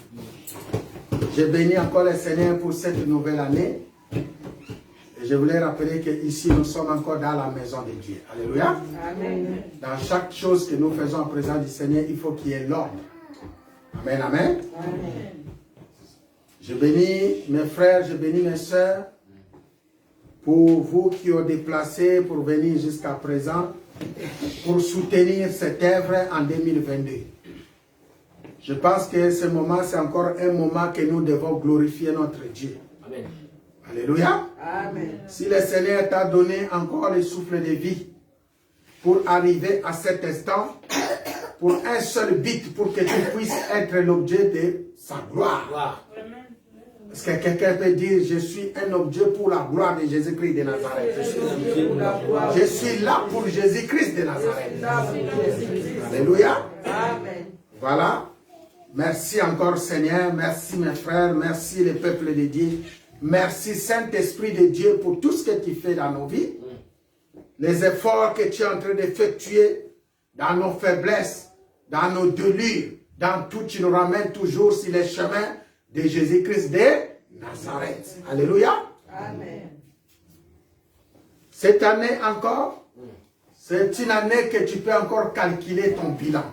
Je bénis encore le Seigneur pour cette nouvelle année. Et je voulais rappeler qu'ici, nous sommes encore dans la maison de Dieu. Alléluia. Amen. Dans chaque chose que nous faisons en présence du Seigneur, il faut qu'il y ait l'ordre. Amen, amen. Amen. Je bénis mes frères, je bénis mes sœurs pour vous qui ont déplacé pour venir jusqu'à présent pour soutenir cette œuvre en 2022. Je pense que ce moment, c'est encore un moment que nous devons glorifier notre Dieu. Amen. Alléluia. Amen. Si le Seigneur t'a donné encore le souffle de vie pour arriver à cet instant, pour un seul but, pour que tu puisses être l'objet de sa gloire. Est-ce que quelqu'un peut dire, je suis un objet pour la gloire de Jésus-Christ de Nazareth? Je suis là pour Jésus-Christ de Nazareth. Alléluia. Amen. Voilà. Merci encore Seigneur. Merci mes frères. Merci le peuple de Dieu. Merci Saint-Esprit de Dieu pour tout ce que tu fais dans nos vies. Les efforts que tu es en train d'effectuer dans nos faiblesses, dans nos delures, dans tout, tu nous ramènes toujours sur les chemins de Jésus-Christ de Nazareth. Alléluia. Amen. Cette année encore, c'est une année que tu peux encore calculer ton bilan.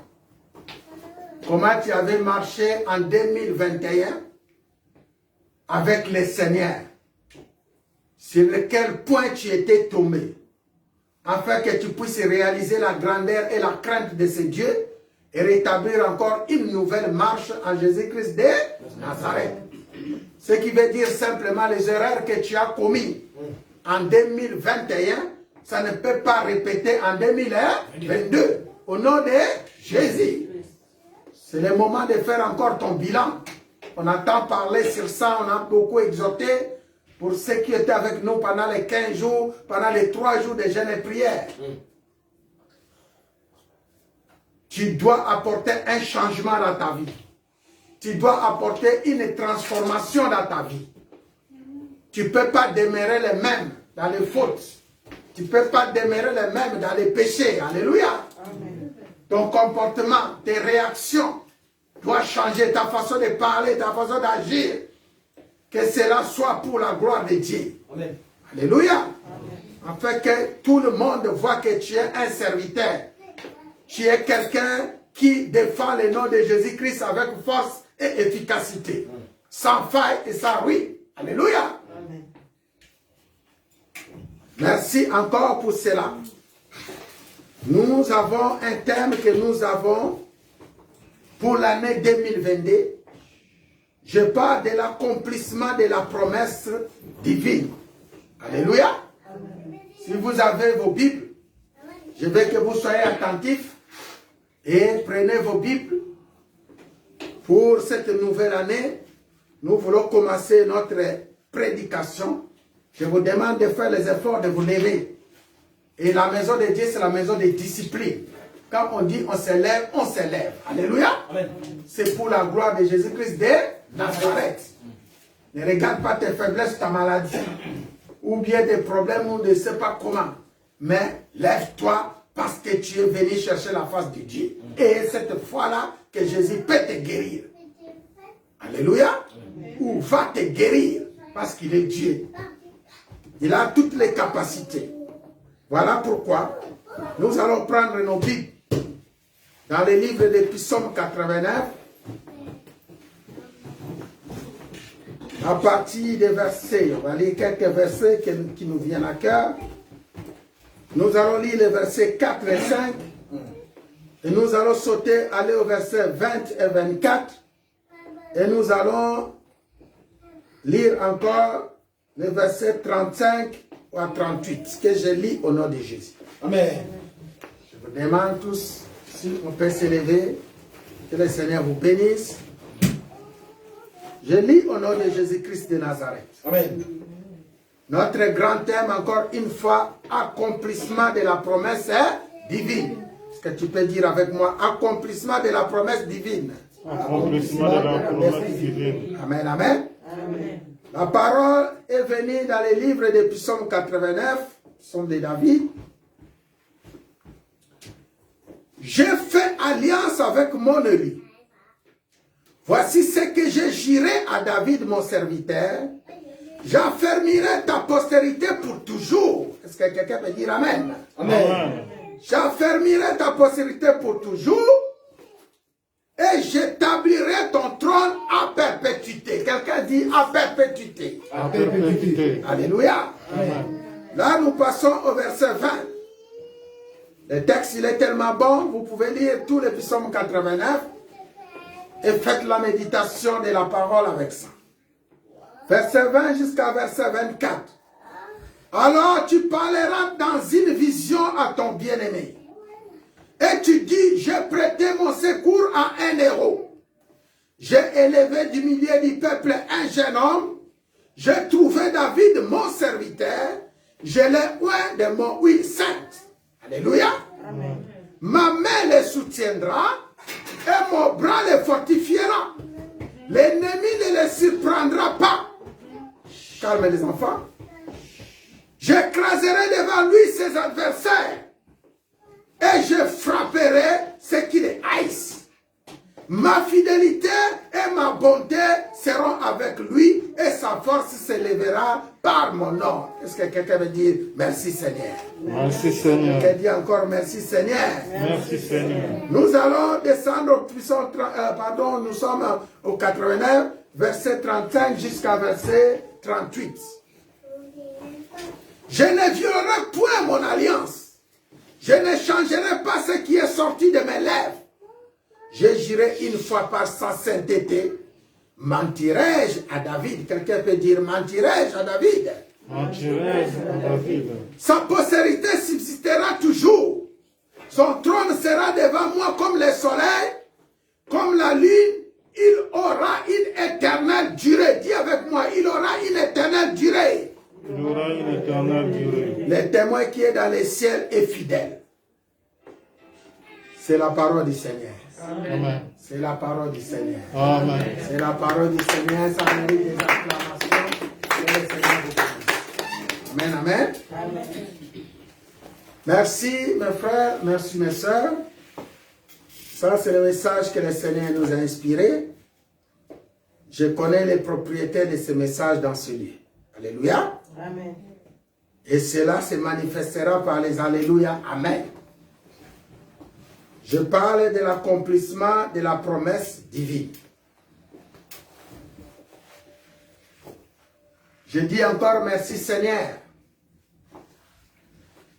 Comment tu avais marché en 2021 avec le Seigneur. Sur quel point tu étais tombé. Afin que tu puisses réaliser la grandeur et la crainte de ce Dieu et rétablir encore une nouvelle marche en Jésus-Christ de Nazareth. Ce qui veut dire simplement les erreurs que tu as commises en 2021, ça ne peut pas répéter en 2022. Au nom de Jésus. C'est le moment de faire encore ton bilan. On entend parler sur ça, on a beaucoup exhorté pour ceux qui étaient avec nous pendant les 15 jours, pendant les 3 jours de jeûne et prière. Tu dois apporter un changement dans ta vie. Tu dois apporter une transformation dans ta vie. Tu ne peux pas demeurer le même dans les fautes. Tu ne peux pas demeurer le même dans les péchés. Alléluia. Amen. Ton comportement, tes réactions doivent changer, ta façon de parler, ta façon d'agir. Que cela soit pour la gloire de Dieu. Amen. Alléluia. Amen. Afin que tout le monde voit que tu es un serviteur. Tu es quelqu'un qui défend le nom de Jésus-Christ avec force et efficacité. Amen. Sans faille et sans ruine. Alléluia. Amen. Merci encore pour cela. Nous avons un thème que nous avons pour l'année 2022. Je parle de l'accomplissement de la promesse divine. Alléluia. Amen. Si vous avez vos Bibles, je veux que vous soyez attentifs et prenez vos Bibles. Pour cette nouvelle année, nous voulons commencer notre prédication. Je vous demande de faire les efforts de vous lever. Et la maison de Dieu, c'est la maison de discipline. Quand on dit on s'élève, on s'élève. Alléluia. C'est pour la gloire de Jésus-Christ de Nazareth. Ne regarde pas tes faiblesses, ta maladie, ou bien des problèmes, ou ne sais pas comment. Mais lève-toi parce que tu es venu chercher la face de Dieu. Et cette fois-là, que Jésus peut te guérir. Alléluia. Ou va te guérir parce qu'il est Dieu. Il a toutes les capacités. Voilà pourquoi nous allons prendre nos Bibles dans le livre de Psaume 89 à partir des versets. On va lire quelques versets qui nous viennent à cœur. Nous allons lire les versets 4 et 5 et nous allons sauter, aller au verset 20 et 24 et nous allons lire encore les versets 35 à 38 que je lis au nom de Jésus. Amen. Je vous demande tous si on peut s'élever. Que le Seigneur vous bénisse. Je lis au nom de Jésus-Christ de Nazareth. Amen. Notre grand thème, encore une fois, accomplissement de la promesse divine. Est-ce que tu peux dire avec moi, accomplissement de la promesse divine? Accomplissement de la promesse divine. Amen, amen. Amen. La parole est venue dans les livres de Psaume 89, Psaume de David. J'ai fait alliance avec mon élu. Voici ce que je jurai à David, mon serviteur. J'affermirai ta postérité pour toujours. Est-ce que quelqu'un peut dire Amen? Amen. J'affermirai ta postérité pour toujours. Et j'établirai ton trône à perpétuité. Quelqu'un dit à perpétuité. À perpétuité. Alléluia. Amen. Là, nous passons au verset 20. Le texte, il est tellement bon, vous pouvez lire tout le psaume 89. et faites la méditation de la parole avec ça. Verset 20 jusqu'à verset 24. Alors tu parleras dans une vision à ton bien-aimé. Et tu dis, j'ai prêté mon secours à un héros. J'ai élevé du milieu du peuple un jeune homme. J'ai trouvé David, mon serviteur. Je l'ai oint de mon huile sainte. Alléluia. Amen. Ma main les soutiendra et mon bras les fortifiera. L'ennemi ne les surprendra pas. Calme les enfants. J'écraserai devant lui ses adversaires et je frapperai ceux qui les haïssent. Ma fidélité et ma bonté seront avec lui et sa force s'élèvera par mon nom. Est-ce que quelqu'un veut dire merci Seigneur? Merci Seigneur. Quelqu'un dit encore merci Seigneur. Merci Seigneur. Nous allons descendre au puissant, nous sommes au 89, verset 35 jusqu'à verset 38. Je ne violerai point mon alliance. Je ne changerai pas ce qui est sorti de mes lèvres. Je jurai une fois par sa sainteté. Mentirai-je à David? Quelqu'un peut dire mentirai-je à David? Mentirai-je à David? Sa postérité subsistera toujours. Son trône sera devant moi comme le soleil, comme la lune. Il aura une éternelle durée. Dis avec moi, il aura une éternelle durée. Il aura une éternelle durée. Le témoin qui est dans les ciels est fidèle. C'est la parole du Seigneur. Amen. C'est la parole du Seigneur. Amen. C'est la parole du Seigneur. Ça mérite des acclamations. Que le Seigneur vous bénisse. Amen, amen. Amen. Merci mes frères, merci mes sœurs. Ça c'est le message que le Seigneur nous a inspiré. Je connais les propriétés de ce message dans ce lieu. Alléluia. Amen. Et cela se manifestera par les Alléluia. Amen. Je parle de l'accomplissement de la promesse divine. Je dis encore merci Seigneur.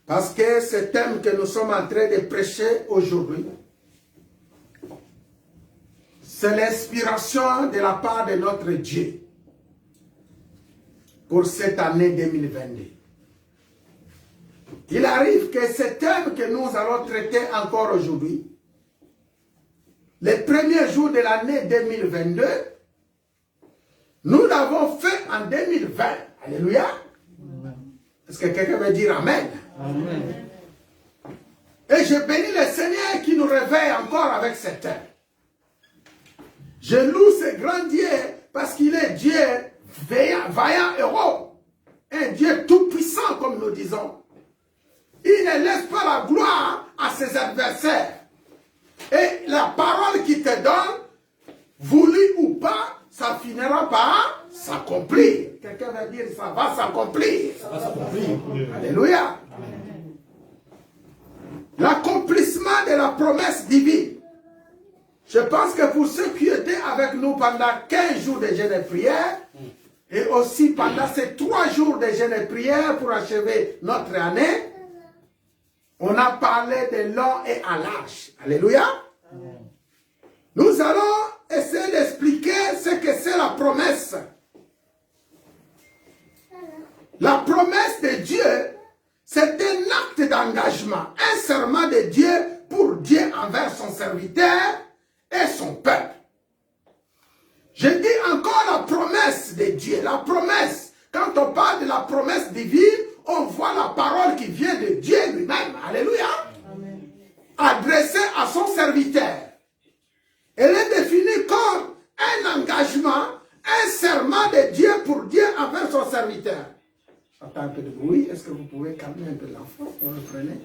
Parce que ce thème que nous sommes en train de prêcher aujourd'hui, c'est l'inspiration de la part de notre Dieu pour cette année 2022. Il arrive que ce thème que nous allons traiter encore aujourd'hui, les premiers jours de l'année 2022, nous l'avons fait en 2020. Alléluia. Est-ce que quelqu'un veut dire Amen? Amen. Et je bénis le Seigneur qui nous réveille encore avec ce thème. Je loue ce grand Dieu parce qu'il est Dieu vaillant héros. Un Dieu tout-puissant comme nous disons. Il ne laisse pas la gloire à ses adversaires. Et la parole qu'il te donne, voulu ou pas, ça finira par s'accomplir. Quelqu'un va dire ça va s'accomplir. Ça va s'accomplir. Alléluia. L'accomplissement de la promesse divine. Je pense que pour ceux qui étaient avec nous pendant 15 jours de jeûne et prière, et aussi pendant ces 3 jours de jeûne et prière pour achever notre année, on a parlé de long et à large. Alléluia. Nous allons essayer d'expliquer ce que c'est la promesse. La promesse de Dieu, c'est un acte d'engagement, un serment de Dieu pour Dieu envers son serviteur et son peuple. Je dis encore la promesse de Dieu, la promesse. Quand on parle de la promesse divine, on voit la parole qui vient de Dieu lui-même. Alléluia. Amen. Adressée à son serviteur. Elle est définie comme un engagement, un serment de Dieu pour Dieu envers son serviteur. J'entends un peu de bruit. Est-ce que vous pouvez calmer un peu l'enfant? Vous le prenez.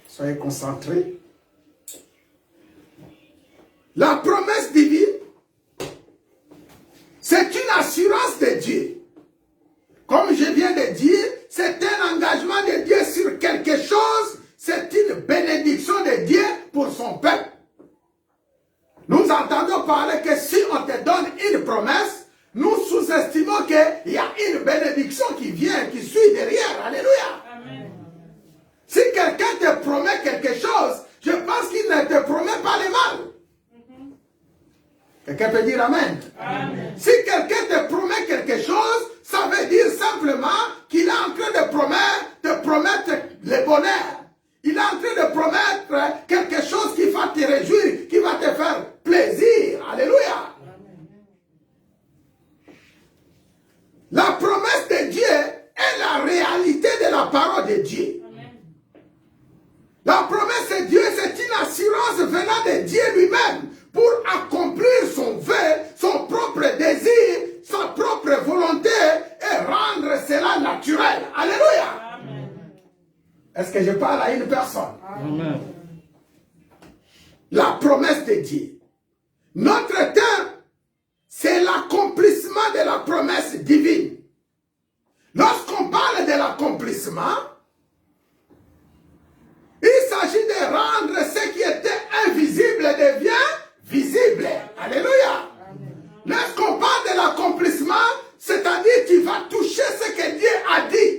Soyez concentrés. La promesse divine, c'est une assurance de Dieu. Comme je viens de dire, c'est un engagement de Dieu sur quelque chose. C'est une bénédiction de Dieu pour son peuple. Nous entendons parler que si on te donne une promesse, nous sous-estimons qu'il y a une bénédiction qui vient, qui suit derrière. Alléluia. Amen. Si quelqu'un te promet quelque chose, je pense qu'il ne te promet pas le mal. Quelqu'un peut dire Amen. Amen. Si quelqu'un te promet quelque chose, ça veut dire simplement qu'il est en train de promettre le bonheur. Il est en train de promettre quelque chose qui va te réjouir, qui va te faire plaisir. Alléluia. La promesse de Dieu est la réalité de la parole de Dieu. La promesse de Dieu, c'est une assurance venant de Dieu lui-même pour accomplir son vœu, son propre désir, sa propre volonté et rendre cela naturel. Alléluia. Est-ce que je parle à une personne? Amen. La promesse de Dieu. Notre temps, c'est l'accomplissement de la promesse divine. Lorsqu'on parle de l'accomplissement, il s'agit de rendre ce qui était invisible devient visible. Alléluia. Lorsqu'on parle de l'accomplissement, c'est-à-dire tu vas toucher ce que Dieu a dit.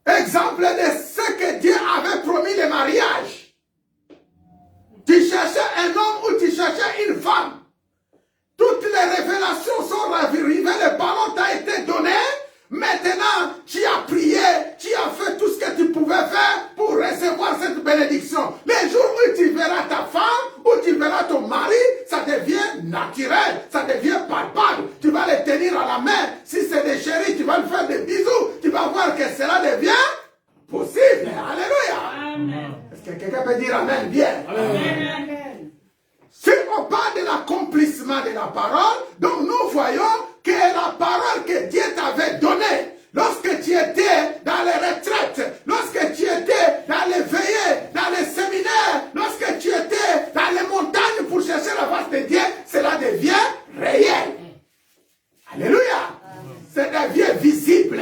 Exemple de ce que Dieu avait promis le mariage. Tu cherchais un homme ou tu cherchais une femme. Toutes les révélations sont arrivées, le ballon t'a été donné. Maintenant, tu as prié, tu as fait tout ce que tu pouvais faire pour recevoir cette bénédiction. Les jours où tu verras ta femme, ou tu verras ton mari, ça devient naturel, ça devient palpable. Tu vas le tenir à la main. Si c'est des chéris, tu vas lui faire des bisous. Tu vas voir que cela devient possible. Alléluia. Amen. Est-ce que quelqu'un peut dire Amen bien? Amen. Si on parle de l'accomplissement de la parole, donc nous voyons que la parole que Dieu t'avait donnée, lorsque tu étais dans les retraites, lorsque tu étais dans les veillées, dans les séminaires, lorsque tu étais dans les montagnes pour chercher la face de Dieu, cela devient réel. Alléluia. Ça devient visible.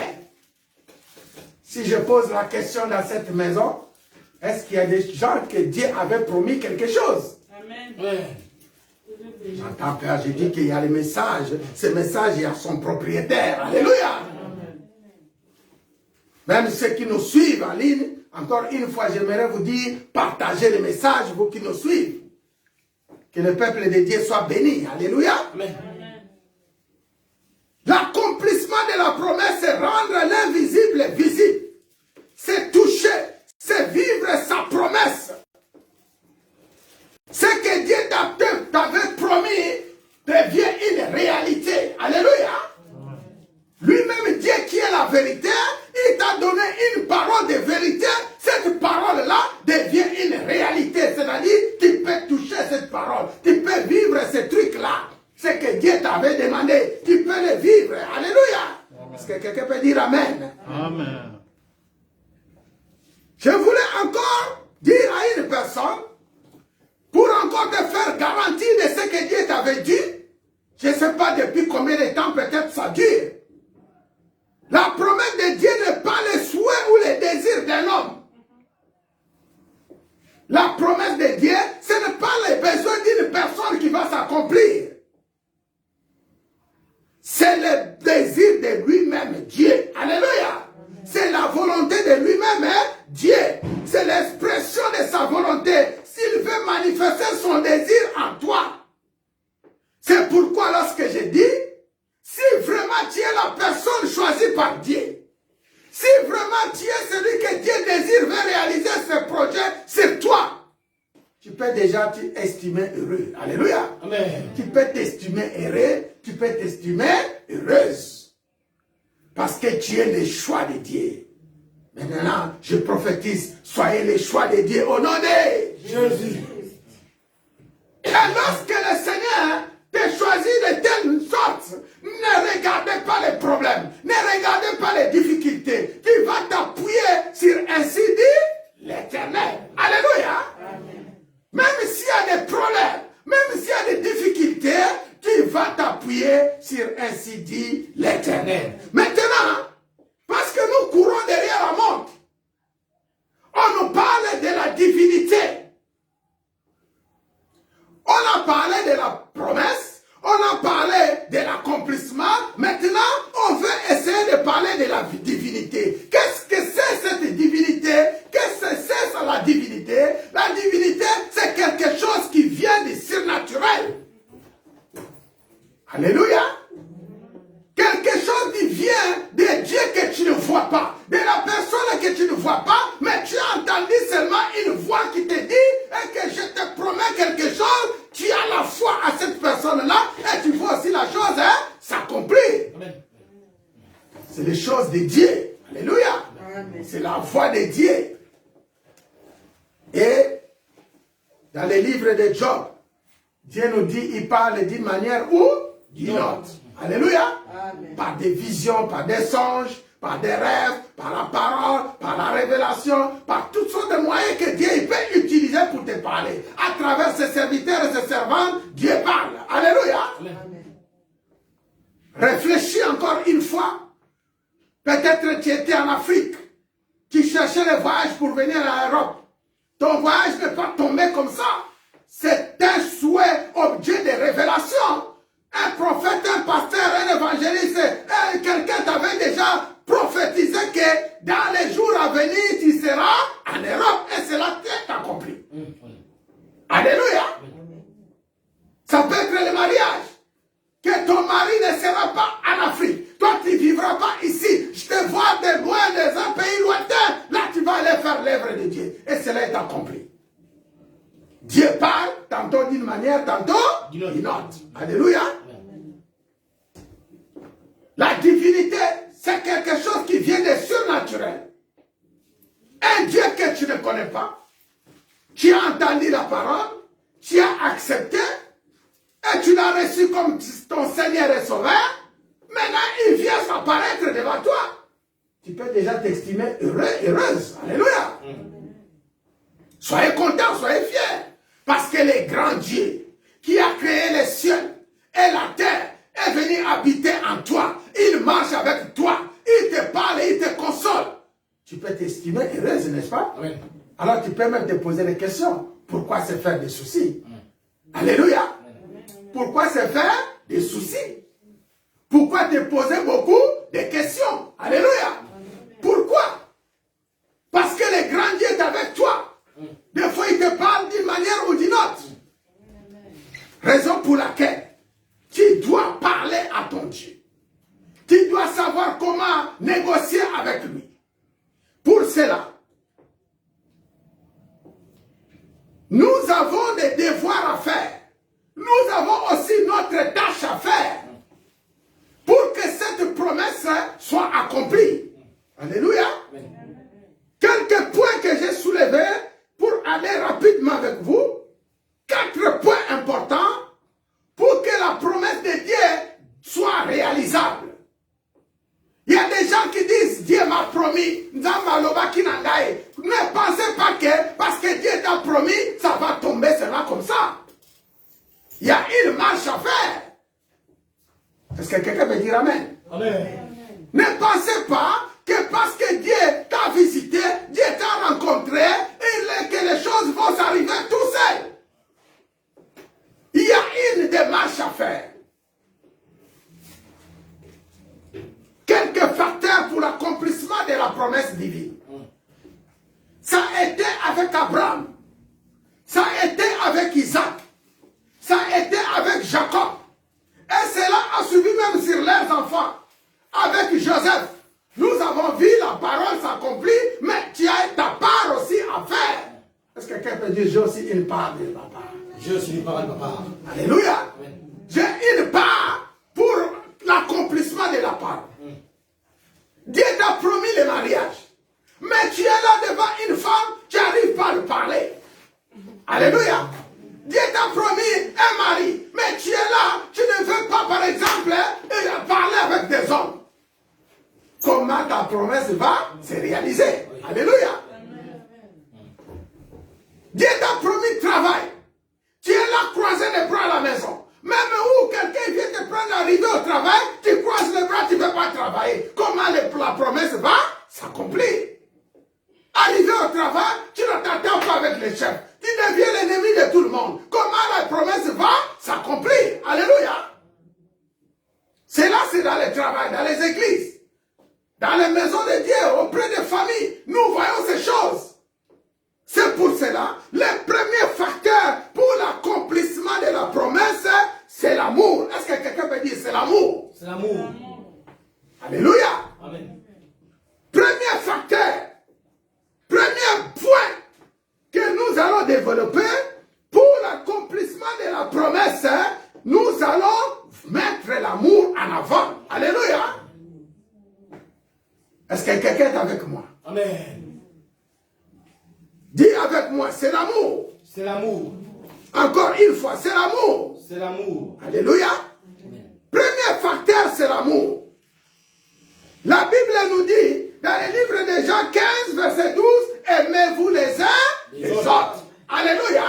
Si je pose la question dans cette maison, est-ce qu'il y a des gens que Dieu avait promis quelque chose? Amen. J'entends Père, je dis qu'il y a les messages. Ce message, il y a son propriétaire. Alléluia. Même ceux qui nous suivent en ligne, encore une fois, j'aimerais vous dire, partagez les messages, vous qui nous suivez. Que le peuple de Dieu soit béni. Alléluia. L'accomplissement de la promesse, c'est rendre l'invisible visible. C'est toucher, c'est vivre sa promesse. Ce que Dieu t'avait promis devient une réalité. Alléluia. Lui-même, Dieu qui est la vérité, il t'a donné une parole de vérité. Cette parole-là devient une réalité. C'est-à-dire, tu peux toucher cette parole. Tu peux vivre ce truc-là. Ce que Dieu t'avait demandé, tu peux le vivre. Alléluia. Est-ce que quelqu'un peut dire Amen? Amen. Je voulais encore dire à une personne, pour encore te faire garantie de ce que Dieu t'avait dit, je ne sais pas depuis combien de temps peut-être ça dure. La promesse de Dieu n'est pas le souhait ou le désir d'un homme. La promesse de Dieu, ce n'est pas le besoin d'une personne qui va s'accomplir. C'est le désir de lui-même, Dieu. Alléluia. C'est la volonté de lui-même, Dieu. C'est l'expression de sa volonté. S'il veut manifester son désir en toi. C'est pourquoi lorsque je dis, si vraiment tu es la personne choisie par Dieu, si vraiment tu es celui que Dieu désire veut réaliser ce projet, c'est toi. Tu peux déjà t'estimer heureux. Alléluia. Amen. Tu peux t'estimer heureux, tu peux t'estimer heureuse. Parce que tu es le choix de Dieu. Maintenant, je prophétise, soyez les choix de Dieu au nom de Jésus. Et lorsque le Seigneur te choisit de telle sorte, ne regardez pas les problèmes, ne regardez pas les difficultés. Tu vas t'appuyer sur ainsi dit l'Éternel. Alléluia. Même s'il y a des problèmes, même s'il y a des difficultés, tu vas t'appuyer sur ainsi dit l'Éternel. Maintenant, parce que nous courons derrière la montre, on nous parle de la divinité. On a parlé de la promesse, on a parlé de l'accomplissement. Maintenant, on veut essayer de parler de la divinité. Qu'est-ce que c'est cette divinité? Qu'est-ce que c'est ça la divinité? La divinité, c'est c'est la voix de Dieu. Et dans les livres de Job, Dieu nous dit, il parle d'une manière ou d'une autre. Alléluia. Amen. Par des visions, par des songes, par des rêves, par la parole, par la révélation, par toutes sortes de moyens que Dieu il peut utiliser pour te parler. À travers ses serviteurs et ses servantes, Dieu parle. Alléluia. Amen. Réfléchis encore une fois. Peut-être tu étais en Afrique. Tu cherchais le voyage pour venir à l'Europe. Ton voyage n'est pas tombé comme ça. C'est un souhait, objet de révélation. Un prophète, un pasteur, un évangéliste, quelqu'un t'avait déjà prophétisé que dans les jours à venir, tu seras en Europe. Et cela t'est accompli. Alléluia. Ça peut être le mariage. Que ton mari ne sera pas en Afrique. Toi, tu ne vivras pas ici. Je te vois de loin, dans un pays lointain. Là, tu vas aller faire l'œuvre de Dieu. Et cela est accompli. Dieu parle, tantôt d'une manière, tantôt d'une autre. Alléluia. La divinité, c'est quelque chose qui vient de surnaturel. Un Dieu que tu ne connais pas. Tu as entendu la parole. Tu as accepté. Et tu l'as reçu comme ton Seigneur et Sauveur. Maintenant, il vient s'apparaître devant toi. Tu peux déjà t'estimer heureux, heureuse. Alléluia. Soyez contents, soyez fiers. Parce que le grand Dieu qui a créé les cieux et la terre est venu habiter en toi. Il marche avec toi. Il te parle et il te console. Tu peux t'estimer heureuse, n'est-ce pas? Oui. Alors tu peux même te poser des questions. Pourquoi se faire des soucis? Alléluia. Pourquoi se faire des soucis? Pourquoi te poser beaucoup de questions? Alléluia. Pourquoi? Parce que le grand Dieu est avec toi. Des fois, il te parle d'une manière ou d'une autre. Raison pour laquelle tu dois parler à ton Dieu. Tu dois savoir comment négocier avec lui. Pour cela, nous avons des devoirs à faire. Nous avons aussi notre tâche à faire pour que cette promesse soit accomplie. Alléluia. Quelques points que j'ai soulevés pour aller rapidement avec vous. 4 points importants pour que la promesse de Dieu soit réalisable. Il y a des gens qui disent, Dieu m'a promis, ne pensez pas que parce que Dieu t'a promis, ça va tomber seulement comme ça. Il y a une marche à faire. Est-ce que quelqu'un peut dire Amen? Amen. Ne pensez pas que parce que Dieu t'a visité, Dieu t'a rencontré, et que les choses vont s'arriver tout seul. Il y a une démarche à faire. Quelques facteurs pour l'accomplissement de la promesse divine. Ça a été avec Abraham. Ça a été avec Isaac. Ça a été avec Jacob. Et cela a suivi même sur leurs enfants. Avec Joseph. Nous avons vu la parole s'accomplir, mais tu as ta part aussi à faire. Est-ce que quelqu'un peut dire, j'ai aussi une part de ma part? J'ai aussi une part de ma part. Alléluia. J'ai une part pour l'accomplissement de la parole. Dieu t'a promis le mariage. Mais tu es là devant une femme, tu n'arrives pas à lui parler. Alléluia. Dieu t'a promis un mari, mais tu es là, tu ne veux pas, par exemple, parler avec des hommes. Comment ta promesse va se réaliser? Alléluia. Dieu t'a promis travail. Tu es là croisé les bras à la maison. Même où quelqu'un vient te prendre arriver au travail, tu croises les bras, tu ne veux pas travailler. Comment la promesse va s'accomplir? Arrivé au travail, tu ne t'attends pas avec les chefs. Tu deviens l'ennemi de tout le monde. Comment la promesse va s'accomplir? Alléluia. C'est là, c'est dans le travail, dans les églises, dans les maisons de Dieu, auprès des familles. Nous voyons ces choses. C'est pour cela, le premier facteur pour l'accomplissement de la promesse, c'est l'amour. Est-ce que quelqu'un peut dire c'est l'amour? C'est l'amour. Alléluia. Amen. Premier facteur, premier point que nous allons développer pour l'accomplissement de la promesse, nous allons mettre l'amour en avant. Alléluia. Est-ce que quelqu'un quelqu'un est avec moi. Amen. Dis avec moi, c'est l'amour. C'est l'amour. Encore une fois, c'est l'amour. C'est l'amour. Alléluia. Premier facteur, c'est l'amour. La Bible nous dit, dans le livre de Jean 15, verset 12, aimez-vous les uns les autres. Alléluia.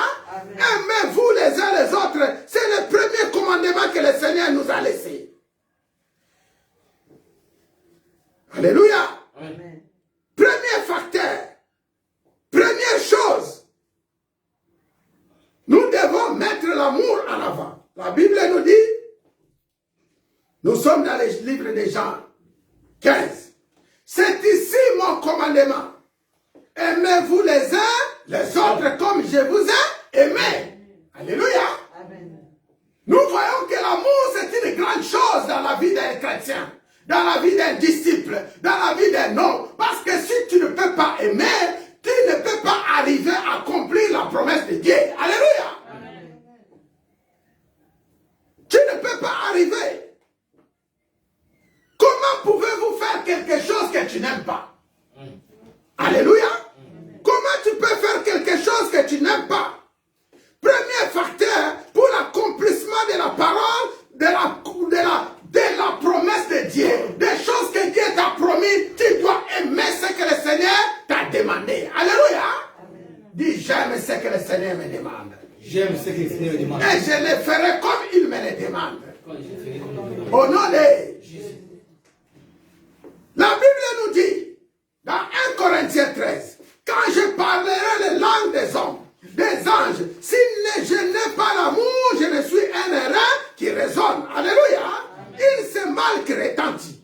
Aimez-vous les uns les autres. C'est le premier commandement que le Seigneur nous a laissé. Alléluia. Amen. Premier facteur. Première chose. Nous devons mettre l'amour en avant. La Bible nous dit, nous sommes dans le livre de Jean 15. C'est ici mon commandement. Aimez-vous les uns les autres comme je vous ai aimé. Alléluia. Amen. Nous voyons que l'amour c'est une grande chose dans la vie d'un chrétien, dans la vie d'un disciple, dans la vie d'un homme. Parce que si tu ne peux pas aimer, tu ne peux pas arriver à accomplir la promesse de Dieu. Alléluia. Amen. Tu ne peux pas arriver. Comment pouvez-vous faire quelque chose que tu n'aimes pas? Alléluia. Comment tu peux faire quelque chose que tu n'aimes pas? Premier facteur pour l'accomplissement de la parole, de la promesse de Dieu, des choses que Dieu t'a promis, tu dois aimer ce que le Seigneur t'a demandé. Alléluia. Dis, j'aime ce que le Seigneur me demande. J'aime ce que le Seigneur me demande. Et je le ferai comme il me le demande. Au Au nom de Jésus. La Bible nous dit, dans 1 Corinthiens 13, quand je parlerai les langues des hommes, des anges, si je n'ai pas l'amour, je ne suis un airain qui résonne. Alléluia. Il se mal que retentit.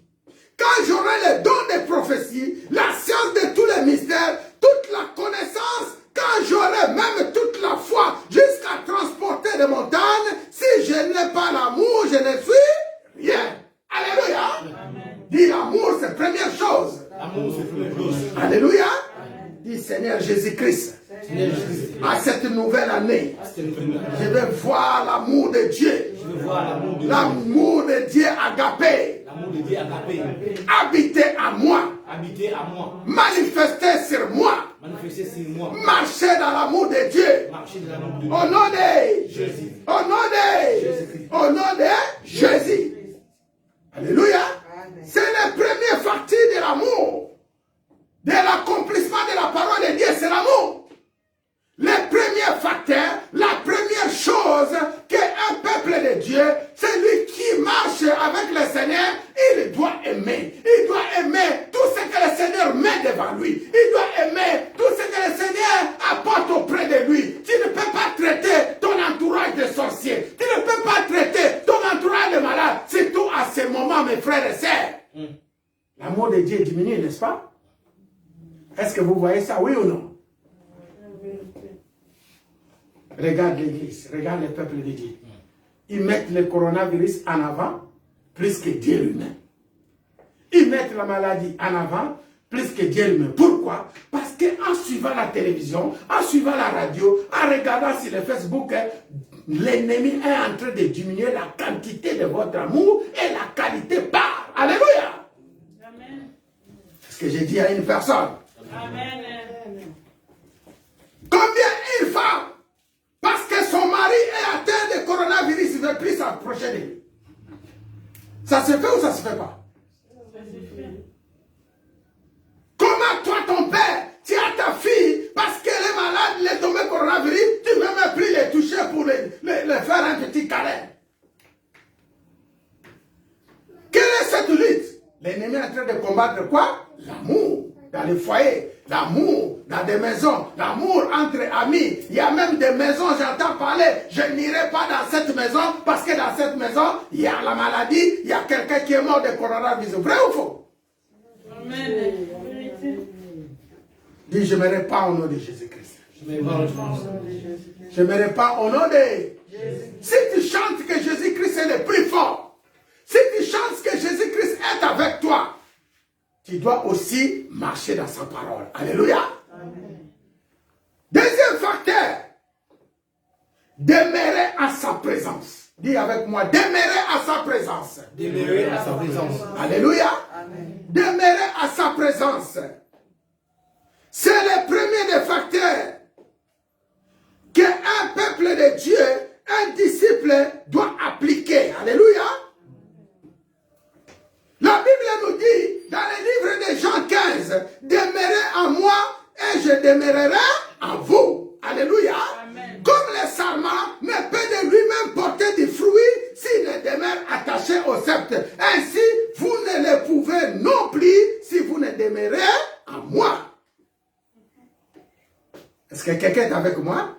Quand j'aurai le don de prophétie, la science de tous les mystères, toute la connaissance, quand j'aurai même toute la foi jusqu'à transporter des montagnes, si je n'ai pas l'amour, je ne suis rien. Alléluia. Dis l'amour, c'est la première chose. L'amour, c'est la première chose. Alléluia. Dis Seigneur Jésus-Christ, Seigneur Jésus, à cette nouvelle année, c'est une première chose. je vais voir l'amour de Dieu. Je veux voir l'amour de Dieu. L'amour de Dieu agapé, L'amour de Dieu agapé. habiter à moi, Habiter à moi. manifester sur moi, Manifester sur moi. marcher dans l'amour de Dieu. Marcher dans l'amour de Dieu. Au nom de Jésus. Au nom de Au nom de Jésus. Alléluia. C'est la première partie de l'amour. De l'accomplissement de la parole de Dieu, c'est l'amour. Le premier facteur, la première chose qu'un peuple de Dieu, celui qui marche avec le Seigneur, il doit aimer. Il doit aimer tout ce que le Seigneur met devant lui. Il doit aimer tout ce que le Seigneur apporte auprès de lui. Tu ne peux pas traiter ton entourage de sorcier. Tu ne peux pas traiter ton entourage de malade. Surtout à ce moment, mes frères et sœurs. L'amour de Dieu diminue, n'est-ce pas? Est-ce que vous voyez ça, oui ou non? Regarde l'église, regarde le peuple de Dieu. Ils mettent le coronavirus en avant plus que Dieu lui-même. Ils mettent la maladie en avant plus que Dieu lui-même. Pourquoi? Parce qu'en suivant la télévision, en suivant la radio, en regardant sur le Facebook, l'ennemi est en train de diminuer la quantité de votre amour et la qualité part. Alléluia! Amen. C'est ce que j'ai dit à une personne. Amen. Combien une femme, parce que son mari est atteint de coronavirus, ne veut plus s'approcher de lui? Ça se fait ou ça se fait pas? Comment toi, ton père, tu as ta fille, parce qu'elle est malade, elle est tombée coronavirus, tu ne veux même plus les toucher pour les faire un petit câlin? Quelle est cette lutte? L'ennemi est en train de combattre quoi? L'amour dans les foyers, l'amour dans des maisons, l'amour entre amis. Il y a même des maisons, j'entends parler, je n'irai pas dans cette maison parce que dans cette maison, il y a la maladie, il y a quelqu'un qui est mort de coronavirus. Vrai ou faux? Amen. Dis, je ne me pas au nom de Jésus-Christ. Je me parle de Jésus. Je ne me pas au nom de Jésus. Si tu chantes que Jésus-Christ est le plus fort, si tu chantes que Jésus-Christ est avec toi, tu dois aussi marcher dans sa parole. Alléluia. Amen. Deuxième facteur, demeurer à sa présence. Dis avec moi, demeurer à sa présence. Demeurer à sa présence. Alléluia. Demeurer à sa présence. C'est le premier des facteurs qu'un peuple de Dieu, un disciple doit appliquer. Alléluia. La Bible nous dit dans le livre de Jean 15, demeurez en moi et je demeurerai en vous. Alléluia. Amen. Comme le sarment ne peut de lui-même porter du fruit s'il ne demeure attaché au sceptre. Ainsi, vous ne le pouvez non plus si vous ne demeurez en moi. Est-ce que quelqu'un est avec moi?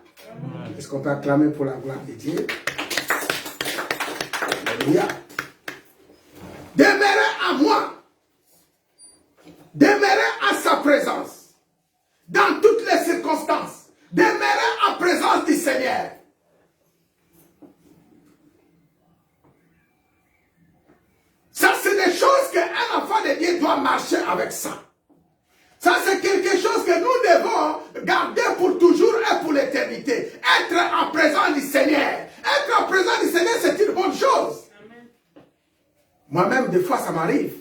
Est-ce qu'on peut acclamer pour la gloire de Dieu? Alléluia. Demeurez en moi. Demeurez à sa présence. Dans toutes les circonstances. Demeurez en présence du Seigneur. Ça, c'est des choses qu'un enfant de Dieu doit marcher avec ça. Ça, c'est quelque chose que nous devons garder pour toujours et pour l'éternité. Être en présence du Seigneur. Être en présence du Seigneur, c'est une bonne chose. Moi-même, des fois, ça m'arrive.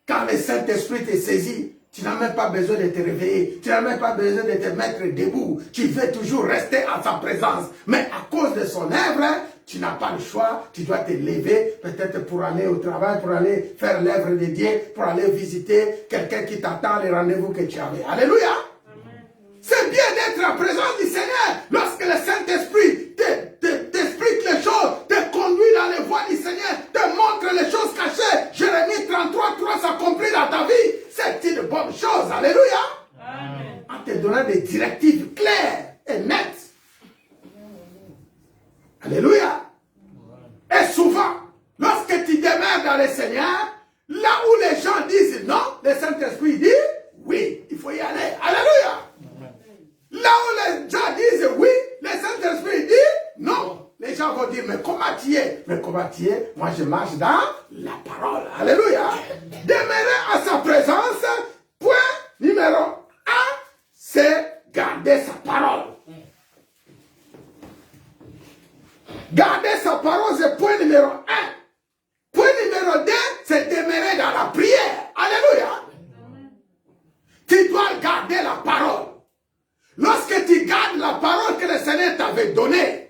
Quand le Saint-Esprit te saisit, tu n'as même pas besoin de te réveiller. Tu n'as même pas besoin de te mettre debout. Tu veux toujours rester en sa présence. Mais à cause de son œuvre, tu n'as pas le choix. Tu dois te lever, peut-être pour aller au travail, pour aller faire l'œuvre de Dieu, pour aller visiter quelqu'un qui t'attend, les rendez-vous que tu avais. Alléluia. C'est bien d'être en présence du Seigneur. Lorsque le Saint-Esprit t'explique les choses, te conduit dans les voies du Seigneur, te montre les choses cachées. Jérémie 33:3 s'accomplit dans ta vie. C'est une bonne chose. Alléluia. Amen. En te donnant des directives claires et nettes. Alléluia. Et souvent, lorsque tu demeures dans le Seigneur, là où les gens disent non, le Saint-Esprit dit oui, il faut y aller. Alléluia. Là où les gens disent oui, le Saint-Esprit dit non. Les gens vont dire, mais comment tu es? Mais comment tu es? Moi, je marche dans la parole. Alléluia. Demeurer à sa présence, point numéro 1, c'est garder sa parole. Garder sa parole, c'est point numéro 1. Point numéro 2, c'est demeurer dans la prière. Alléluia. Tu dois garder la parole. Lorsque tu gardes la parole que le Seigneur t'avait donnée,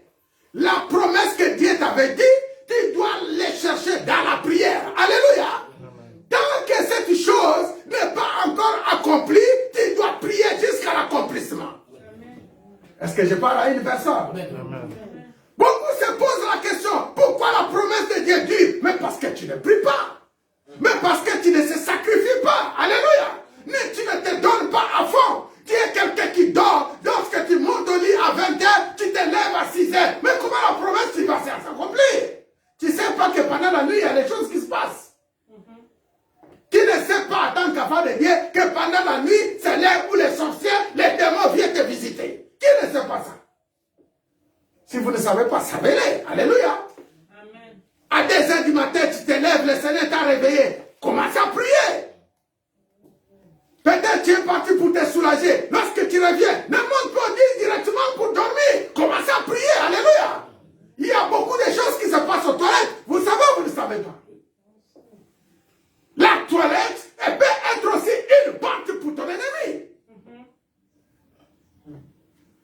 la promesse que Dieu t'avait dit, tu dois les chercher dans la prière. Alléluia. Tant que cette chose n'est pas encore accomplie, tu dois prier jusqu'à l'accomplissement. Est-ce que je parle à une personne? Beaucoup se posent la question, pourquoi la promesse de Dieu dure? Mais parce que tu ne pries pas. Mais parce que tu ne se sacrifies pas. Alléluia. Mais tu ne te donnes pas à fond. Tu es quelqu'un qui dort. Lorsque tu montes au lit à 20h, tu te lèves à 6h. Mais comment la promesse va s'accomplir? Tu ne sais pas que pendant la nuit, il y a des choses qui se passent. Tu ne sais pas, en tant qu'enfant de Dieu, que pendant la nuit, c'est l'heure où les sorciers, les démons viennent te visiter. Qui ne sait pas ça? Si vous ne savez pas, savez-le. Alléluia. Amen. À 2h du matin, tu te lèves, le Seigneur t'a réveillé. Commence à prier. Peut-être tu es parti pour te soulager. Lorsque tu reviens, ne monte pas au lit directement pour dormir. Commence à prier. Alléluia. Il y a beaucoup de choses qui se passent aux toilettes. Vous savez ou vous ne savez pas? La toilette, elle peut être aussi une porte pour ton ennemi.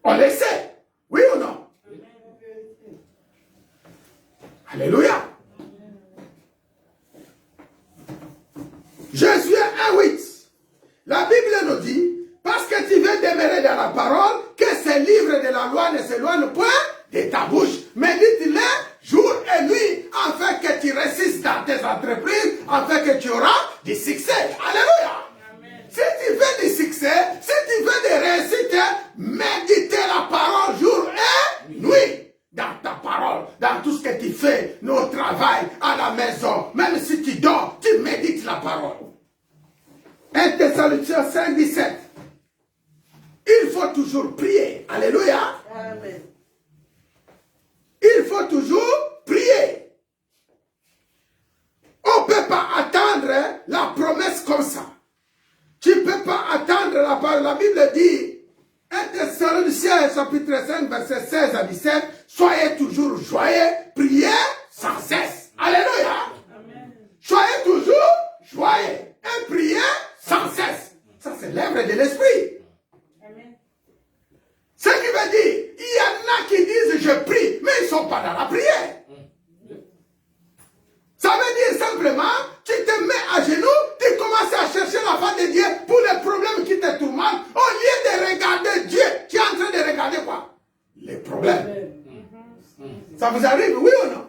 On le sait. Oui ou non? Alléluia. Josué 1:8. La Bible nous dit, parce que tu veux demeurer dans la parole, que ces livres de la loi ne s'éloignent point de ta bouche. Médite-les jour et nuit, afin que tu réussisses dans tes entreprises, afin que tu auras du succès. Alléluia. Amen. Si tu veux du succès, si tu veux des réussites, médite la parole jour et nuit. Dans ta parole, dans tout ce que tu fais, au travail, à la maison, même si tu dors, tu médites la parole. 1 Thessaloniciens 5:17. Il faut toujours prier. Alléluia. Amen. Il faut toujours prier. On ne peut pas attendre la promesse comme ça. Tu ne peux pas attendre la parole. La Bible dit, 1 Thessaloniciens chapitre 5, verset 16 à 17, soyez toujours joyeux, priez sans cesse. Alléluia. Soyez toujours joyeux et priez sans cesse. Ça, c'est l'œuvre de l'esprit. Ce qui veut dire, il y en a qui disent je prie, mais ils ne sont pas dans la prière. Ça veut dire simplement, tu te mets à genoux, tu commences à chercher la face de Dieu pour les problèmes qui te tourmentent. Au lieu de regarder Dieu, tu es en train de regarder quoi? Les problèmes. Ça vous arrive, oui ou non?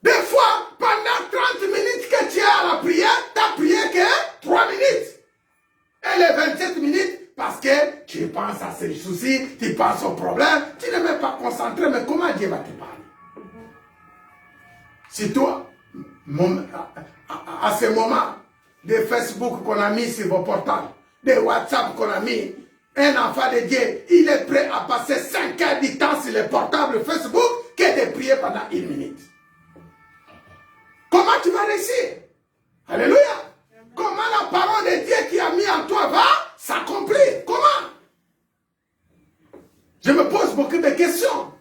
Des fois, pendant 30 minutes que tu es à la prière, tu n'as prié que 3 minutes. Et les 27 minutes, parce que tu penses à ces soucis, tu penses aux problèmes, tu n'es même pas concentré, mais comment Dieu va te parler? Si toi, à ce moment, des Facebook qu'on a mis sur vos portables, des WhatsApp qu'on a mis, un enfant de Dieu, il est prêt à passer 5 heures du temps sur les portables Facebook que de prier pendant 1 minute. Comment tu vas réussir? Alléluia. Comment la parole de Dieu qui a mis en toi va s'accomplir? Comment? Je me pose beaucoup de questions.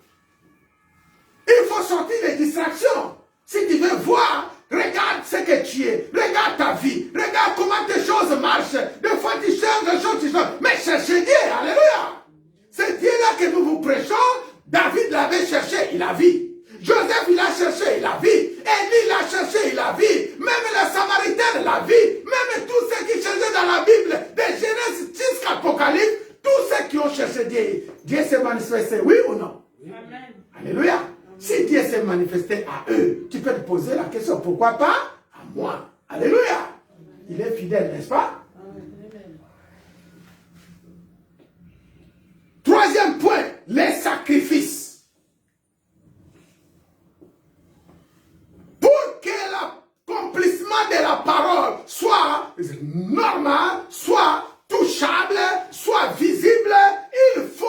Il faut sortir des distractions. Si tu veux voir, regarde ce que tu es. Regarde ta vie. Regarde comment tes choses marchent. Des fois tu cherches des choses, tu cherches. Mais cherchez Dieu. Alléluia. C'est Dieu-là que nous vous prêchons. David l'avait cherché, il a vu. Joseph, il a cherché, il a vu. Élie l'a cherché, il a vu. Même les Samaritains l'a vu. Même tous ceux qui cherchaient dans la Bible, de Genèse jusqu'à Apocalypse, tous ceux qui ont cherché Dieu, Dieu s'est manifesté, oui ou non? Amen. Alléluia. Si Dieu s'est manifesté à eux, tu peux te poser la question, pourquoi pas à moi? Alléluia. Il est fidèle, n'est-ce pas? Troisième point, les sacrifices. Pour que l'accomplissement de la parole soit normal, soit touchable, soit visible, il faut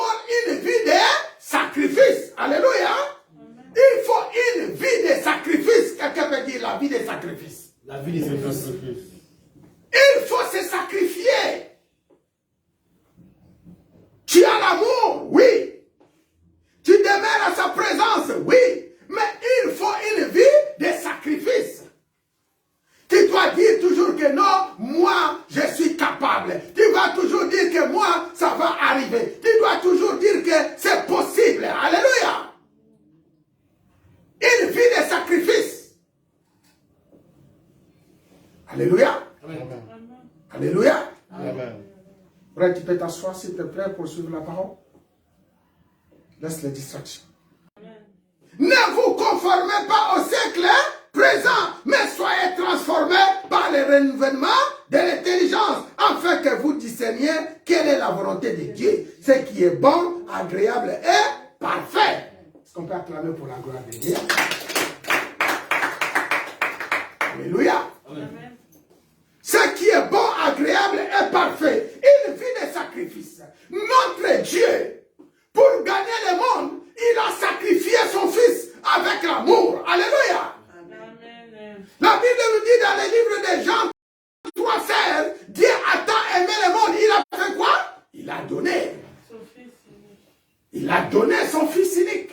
une vie de sacrifice. Alléluia. Il faut une vie de sacrifice. Quelqu'un peut dire la vie de sacrifice. La vie des sacrifices. Il faut se sacrifier. Tu as l'amour, oui. Tu demeures à sa présence, oui. Mais il faut une vie de sacrifice. Tu dois dire toujours que non, moi, je suis capable. Tu vas toujours dire que moi, ça va arriver. Tu dois toujours dire que c'est possible. Alléluia. Une vie de sacrifice. Alléluia. Amen. Alléluia. Amen. Frère, tu peux t'asseoir s'il te plaît pour suivre la parole. Laisse les distractions. Ne vous conformez pas au siècle présent, mais soyez transformés par le renouvellement de l'intelligence, afin que vous discerniez quelle est la volonté de Dieu, ce qui est bon, agréable et parfait. Est-ce qu'on peut acclamer pour la gloire de Dieu? Alléluia. Amen. Ce qui est bon, agréable et parfait. Une vie de sacrifice. Notre Dieu, pour gagner le monde, il a sacrifié son fils avec l'amour. Alléluia. Amen. La Bible nous dit dans le livre de Jean 3,16, Dieu a tant aimé le monde. Il a fait quoi? Il a donné. Il a donné son fils unique.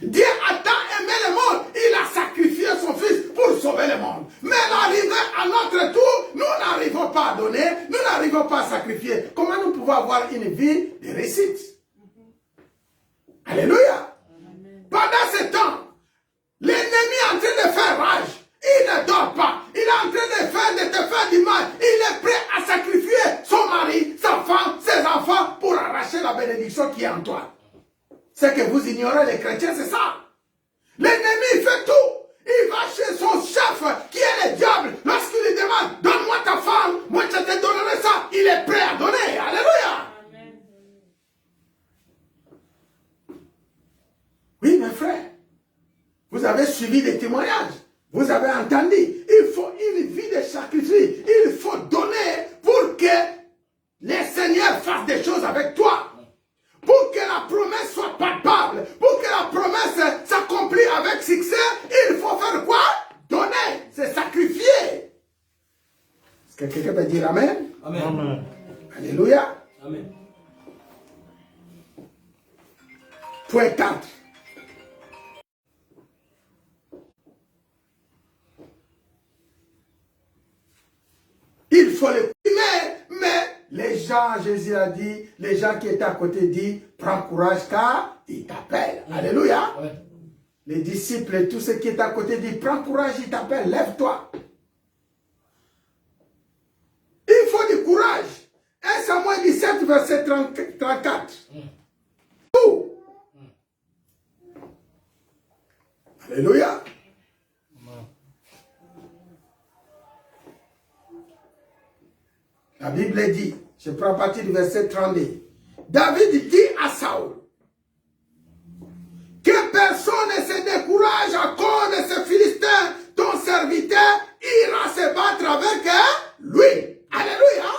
Dieu a tant aimé le monde, il a sacrifié son fils pour sauver le monde. Mais arrivé à notre tour, nous n'arrivons pas à donner, nous n'arrivons pas à sacrifier. Comment nous pouvons avoir une vie de réussite? Alléluia. Pendant ce temps, l'ennemi est en train de faire rage. Il ne dort pas. Il est en train de te faire du mal. Il est prêt à sacrifier son mari, sa femme, ses enfants pour arracher la bénédiction qui est en toi. Ce que vous ignorez les chrétiens, c'est ça. L'ennemi fait tout. Il va chez son chef qui est le diable. Lorsqu'il lui demande, donne-moi ta femme, moi je te donnerai ça. Il est prêt à donner. Alléluia. Amen. Oui, mes frères. Vous avez suivi des témoignages. Vous avez entendu. Il faut une vie de sacrifice. Il faut donner pour que le Seigneur fasse des choses avec toi. Pour que la promesse soit palpable, pour que la promesse s'accomplisse avec succès, il faut faire quoi? Donner, c'est sacrifier. Est-ce que quelqu'un peut dire Amen? Amen. Amen. Alléluia. Amen. Point 4. faut le mais les gens, Jésus a dit, les gens qui étaient à côté disent, prends courage car il t'appelle. Alléluia. Les disciples et tous ceux qui étaient à côté disent, prends courage, il t'appelle, lève-toi. Il faut du courage. 1 Samuel 17, verset 34. Tout. Alléluia. La Bible dit, je prends à partir du verset 32. David dit à Saül, que personne ne se décourage à cause de ce Philistin, ton serviteur ira se battre avec lui. Alléluia.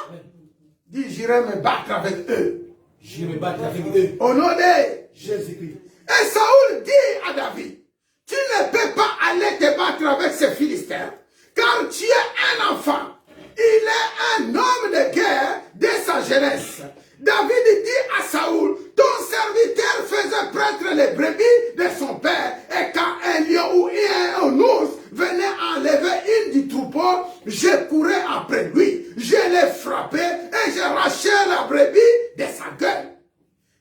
Dis, j'irai me battre avec eux. Je me battre avec eux. Au nom de Jésus-Christ. Et Saül dit à David, tu ne peux pas aller te battre avec ces Philistins, car tu es un enfant. Il est un homme de guerre dès sa jeunesse. David dit à Saül, ton serviteur faisait prêtre les brebis de son père, et quand un lion ou un ours venait enlever une du troupeau, je courais après lui, je l'ai frappé et je rachais la brebis de sa gueule.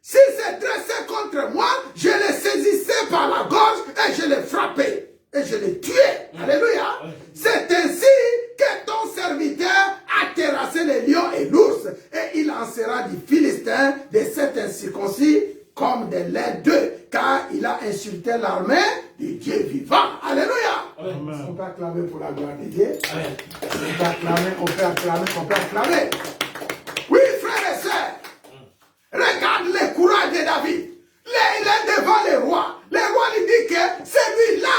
S'il se dressait contre moi, je le saisissais par la gorge et je le frappais. Et je l'ai tué. Alléluia. C'est ainsi que ton serviteur a terrassé les lions et l'ours. Et il en sera du Philistin de cet incirconcis comme de l'un d'eux. Car il a insulté l'armée du Dieu vivant. Alléluia. Amen. On peut acclamer pour la gloire de Dieu. Amen. On peut acclamer. Oui, frères et sœurs. Regarde le courage de David. Il est devant le roi. Le roi lui dit que celui-là,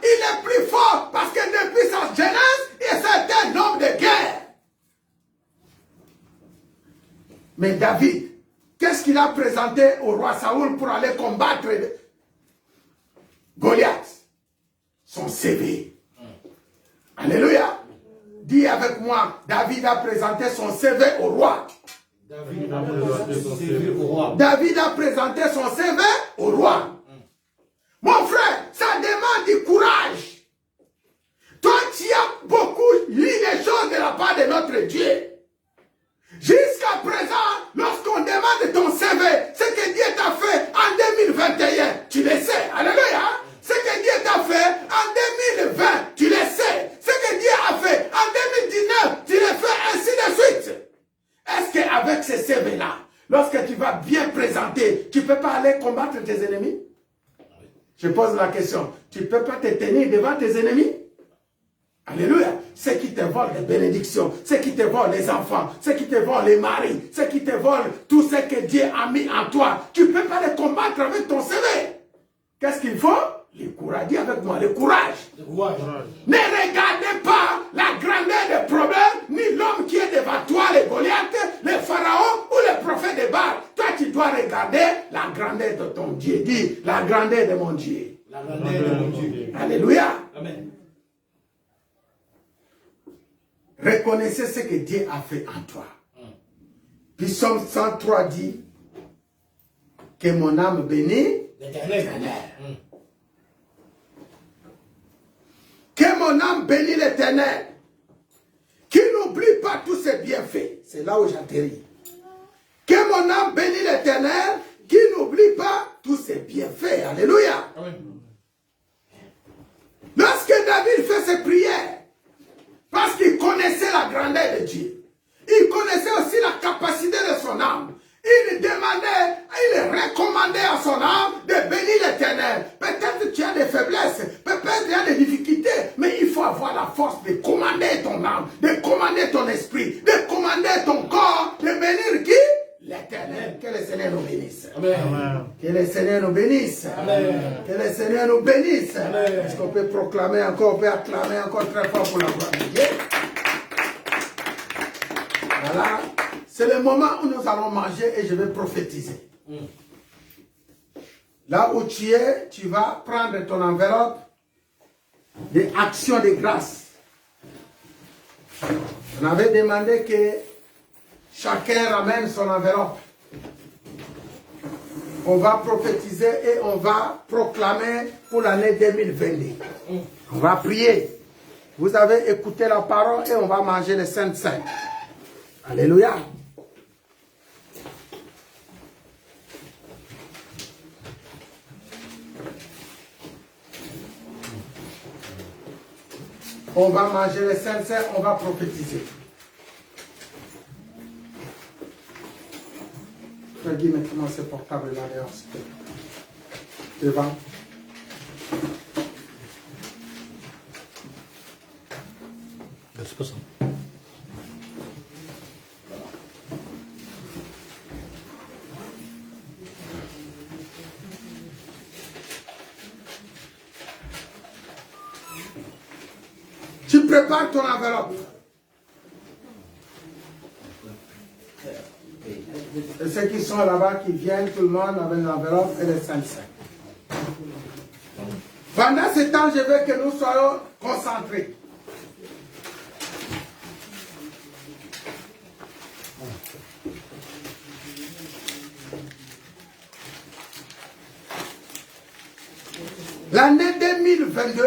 il est plus fort parce que depuis sa jeunesse, il est un homme de guerre. Mais David, qu'est-ce qu'il a présenté au roi Saoul pour aller combattre Goliath? Son CV. Alléluia. Dis avec moi, David a présenté son CV au roi. David a présenté son CV au roi. Mon frère, ça demande du courage. Toi, tu as beaucoup lu les choses de la part de notre Dieu. Jusqu'à présent, lorsqu'on demande ton CV, ce que Dieu t'a fait en 2021, tu le sais. Alléluia. Ce que Dieu t'a fait en 2020, tu le sais. Ce que Dieu a fait en 2019, tu le fais ainsi de suite. Est-ce qu'avec ce CV-là, lorsque tu vas bien présenter, tu ne peux pas aller combattre tes ennemis? Je pose la question. Tu ne peux pas te tenir devant tes ennemis? Alléluia. Ceux qui te volent les bénédictions, ceux qui te volent les enfants, ceux qui te volent les maris, ceux qui te volent tout ce que Dieu a mis en toi, tu ne peux pas les combattre avec ton CV. Qu'est-ce qu'il faut? Le courage. Dis avec moi, le courage. Le courage. Ne regardez pas la grandeur des problèmes, ni l'homme qui est devant toi, les Goliath, les pharaons ou les prophètes de Baal. Toi, tu dois regarder la grandeur de ton Dieu. Dis, la grandeur de mon Dieu. La grandeur de mon Dieu. Alléluia. Amen. Reconnaissez ce que Dieu a fait en toi. Puis Psaume 103 dit que mon âme bénit l'Éternel. Que mon âme bénit l'Éternel. Qui n'oublie pas tous ses bienfaits. C'est là où j'atterris. Que mon âme bénit l'Éternel. Qui n'oublie pas tous ses bienfaits. Alléluia. Amen. Lorsque David fait ses prières, parce qu'il connaissait la grandeur de Dieu, il connaissait aussi la capacité de son âme. Il demandait, il recommandait à son âme de bénir l'Éternel. Peut-être tu as des faiblesses, peut-être tu as des difficultés, mais il faut avoir la force de commander ton âme, de commander ton esprit, de commander ton corps, de bénir qui? L'Éternel. Que le Seigneur nous bénisse. Amen. Que le Seigneur nous bénisse. Amen. Que le Seigneur nous bénisse. Est-ce qu'on peut proclamer encore, on peut acclamer encore très fort pour la gloire de Dieu? Voilà. C'est le moment où nous allons manger et je vais prophétiser. Là où tu es, tu vas prendre ton enveloppe des actions de grâce. On avait demandé que chacun ramène son enveloppe. On va prophétiser et on va proclamer pour l'année 2022. On va prier. Vous avez écouté la parole et on va manger les Saintes Seine. Alléluia. On va manger les Saintes Seine, on va prophétiser. Je dis maintenant c'est portable là derrière. Devant. C'est pas ça. Tu prépares ton enveloppe. Et ceux qui sont là-bas, qui viennent, tout le monde avec l'enveloppe et les Saintes Seine. Pendant ce temps, je veux que nous soyons concentrés. L'année 2022,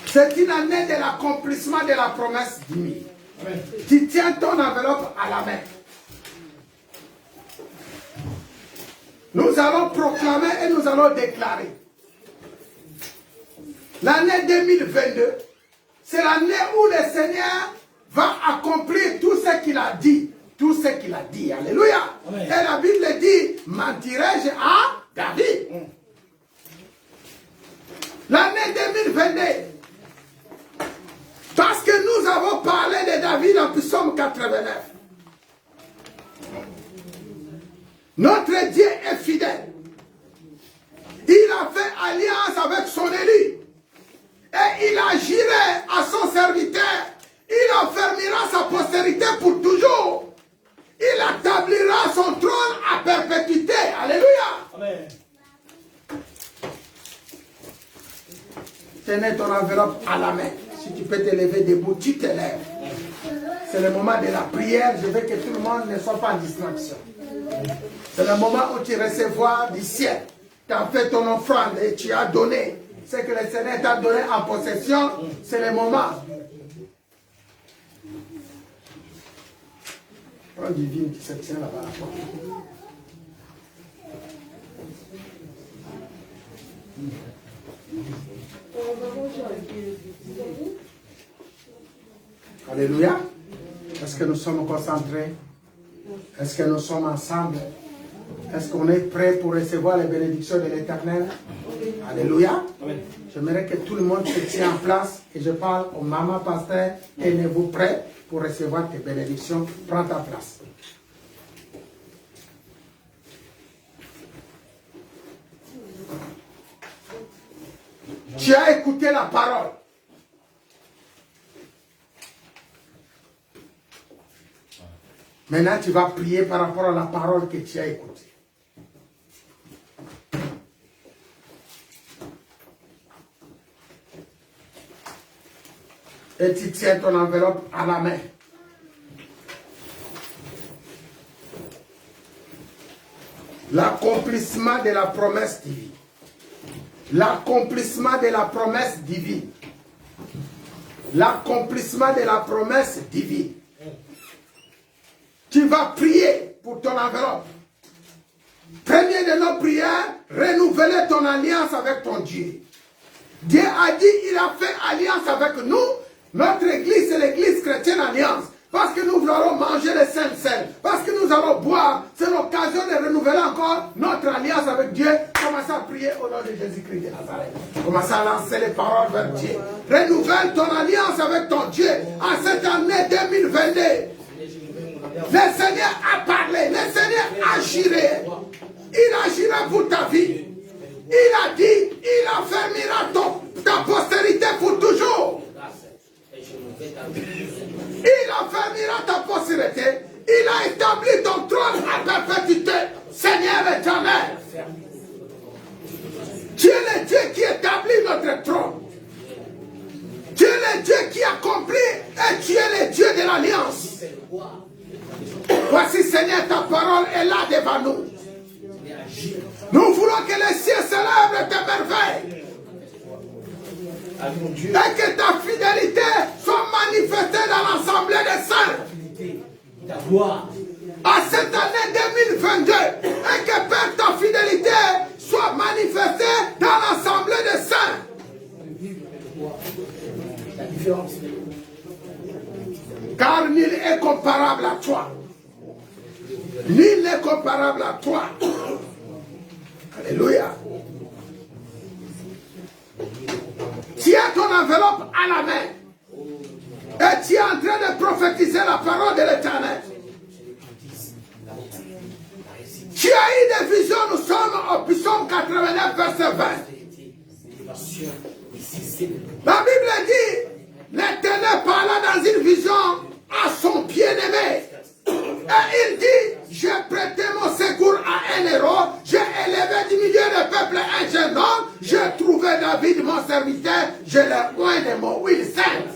c'est une année de l'accomplissement de la promesse divine. Tu tiens ton enveloppe à la main. Nous allons proclamer et nous allons déclarer. L'année 2022, c'est l'année où le Seigneur va accomplir tout ce qu'il a dit. Tout ce qu'il a dit. Alléluia. Amen. Et la Bible dit, mentirai-je à David. L'année 2022, parce que nous avons parlé de David en Psaume 89. Notre Dieu est fidèle. Il a fait alliance avec son élu. Et il agirait à son serviteur. Il enfermera sa postérité pour toujours. Il établira son trône à perpétuité. Alléluia. Amen. Tenez ton enveloppe à la main. Si tu peux te lever debout, tu te lèves. C'est le moment de la prière. Je veux que tout le monde ne soit pas en distraction. C'est le moment où tu recevras du ciel. Tu as fait ton offrande et tu as donné. Ce que le Seigneur t'a donné en possession, c'est le moment. Prends du vin qui se tient là-bas. Alléluia. Est-ce que nous sommes concentrés? Est-ce que nous sommes ensemble? Est-ce qu'on est prêt pour recevoir les bénédictions de l'Éternel? Alléluia. J'aimerais que tout le monde se tienne en place et je parle au maman pasteur. Tenez-vous prêt pour recevoir tes bénédictions. Prends ta place. Tu as écouté la parole. Maintenant, tu vas prier par rapport à la parole que tu as écoutée. Et tu tiens ton enveloppe à la main. L'accomplissement de la promesse divine. L'accomplissement de la promesse divine. L'accomplissement de la promesse divine. Tu vas prier pour ton enveloppe. Premier de nos prières, renouveler ton alliance avec ton Dieu. Dieu a dit, il a fait alliance avec nous. Notre église, c'est l'église chrétienne alliance. Parce que nous voulons manger les saintes Seine. Parce que nous allons boire. C'est l'occasion de renouveler encore notre alliance avec Dieu. Commencez à prier au nom de Jésus-Christ de Nazareth. Commencez à lancer les paroles vers Dieu. Renouvelle ton alliance avec ton Dieu. En cette année 2022. Le Seigneur a parlé. Le Seigneur agirait. Il agira pour ta vie. Il a dit, il affermira ta postérité pour toujours. Il affermira ta postérité. Il a établi ton trône à perpétuité. Seigneur éternel. Tu es le Dieu qui établit notre trône. Tu es le Dieu qui accomplit et tu es le Dieu de l'alliance. Voici Seigneur, ta parole est là devant nous. Nous voulons que les cieux célèbrent tes merveilles. Et que ta fidélité soit manifestée dans l'assemblée des saints. Ta gloire. À cette année 2022. Et que Père, ta fidélité soit manifestée dans l'assemblée des saints. La différence. Car nul est comparable à toi. Nul n'est comparable à toi. Alléluia. Tu as ton enveloppe à la main. Et tu es en train de prophétiser la parole de l'Éternel. Tu as eu des visions, nous sommes au psaume 89, verset 20. La Bible dit, l'Éternel parla dans une vision à son bien-aimé. Et il dit, j'ai prêté mon secours à un héros, j'ai élevé du milieu du peuple un jeune homme, j'ai trouvé David mon serviteur, je l'ai oint de mon huile sainte.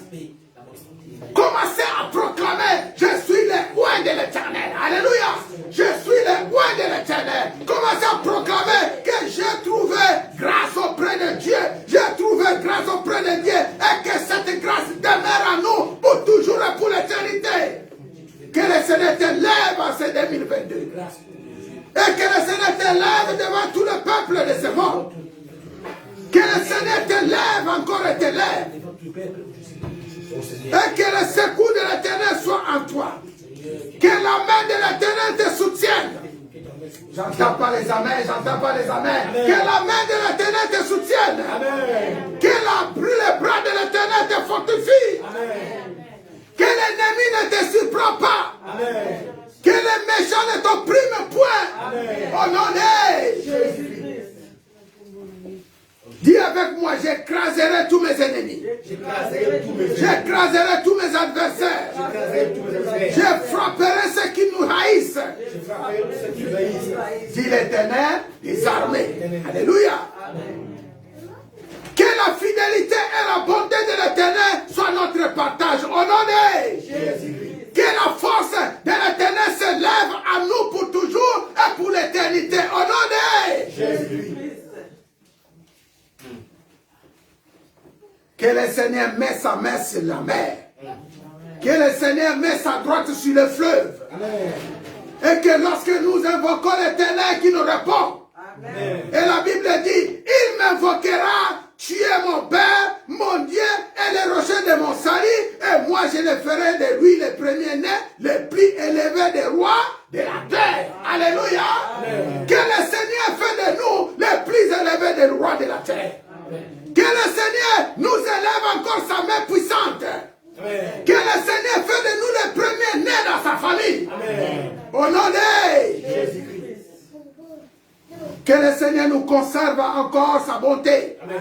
Commencez à proclamer, je suis le oint de l'Éternel. Alléluia. Je suis le oint de l'Éternel. Commencez à proclamer que j'ai trouvé grâce auprès de Dieu. J'ai trouvé grâce auprès de Dieu. Et que cette grâce demeure à nous pour toujours et pour l'éternité. Que le Seigneur te lève en ce 2022. Et que le Seigneur te lève devant tout le peuple de ce monde. Que le Seigneur te lève encore et te lève. Et que le secours de l'Éternel soit en toi. Que la main de l'Éternel te soutienne. J'entends pas les amens, j'entends pas les amens. Que la main de l'Éternel te soutienne. Amen. Que les bras de l'Éternel te fortifient. Amen. Que l'ennemi ne te surprend pas. Amen. Que les méchants ne t'oppriment point. Amen. Au nom de Jésus. Dis avec moi, j'écraserai tous mes ennemis. J'écraserai tous mes adversaires. Je frapperai ceux qui nous haïssent. Dit l'Éternel des armées. Alléluia. Que la fidélité et la bonté de l'Éternel soient notre partage. Au nom de Jésus. Que la force de l'Éternel se lève à nous pour toujours et pour l'éternité. Au nom de Jésus. Que le Seigneur met sa main sur la mer. Que le Seigneur met sa droite sur le fleuve. Amen. Et que lorsque nous invoquons l'Éternel qui nous répond. Amen. Et la Bible dit, il m'invoquera, tu es mon Père, mon Dieu, et le rocher de mon salut, et moi je le ferai de lui le premier-né, le plus élevé des rois de la terre. Alléluia. Amen. Que le Seigneur fait de nous le plus élevé des rois de la terre. Amen. Que le Seigneur nous élève encore sa main puissante. Amen. Que le Seigneur fait de nous les premiers-nés dans sa famille. Amen. Au nom de Jésus-Christ. Que le Seigneur nous conserve encore sa bonté. Amen.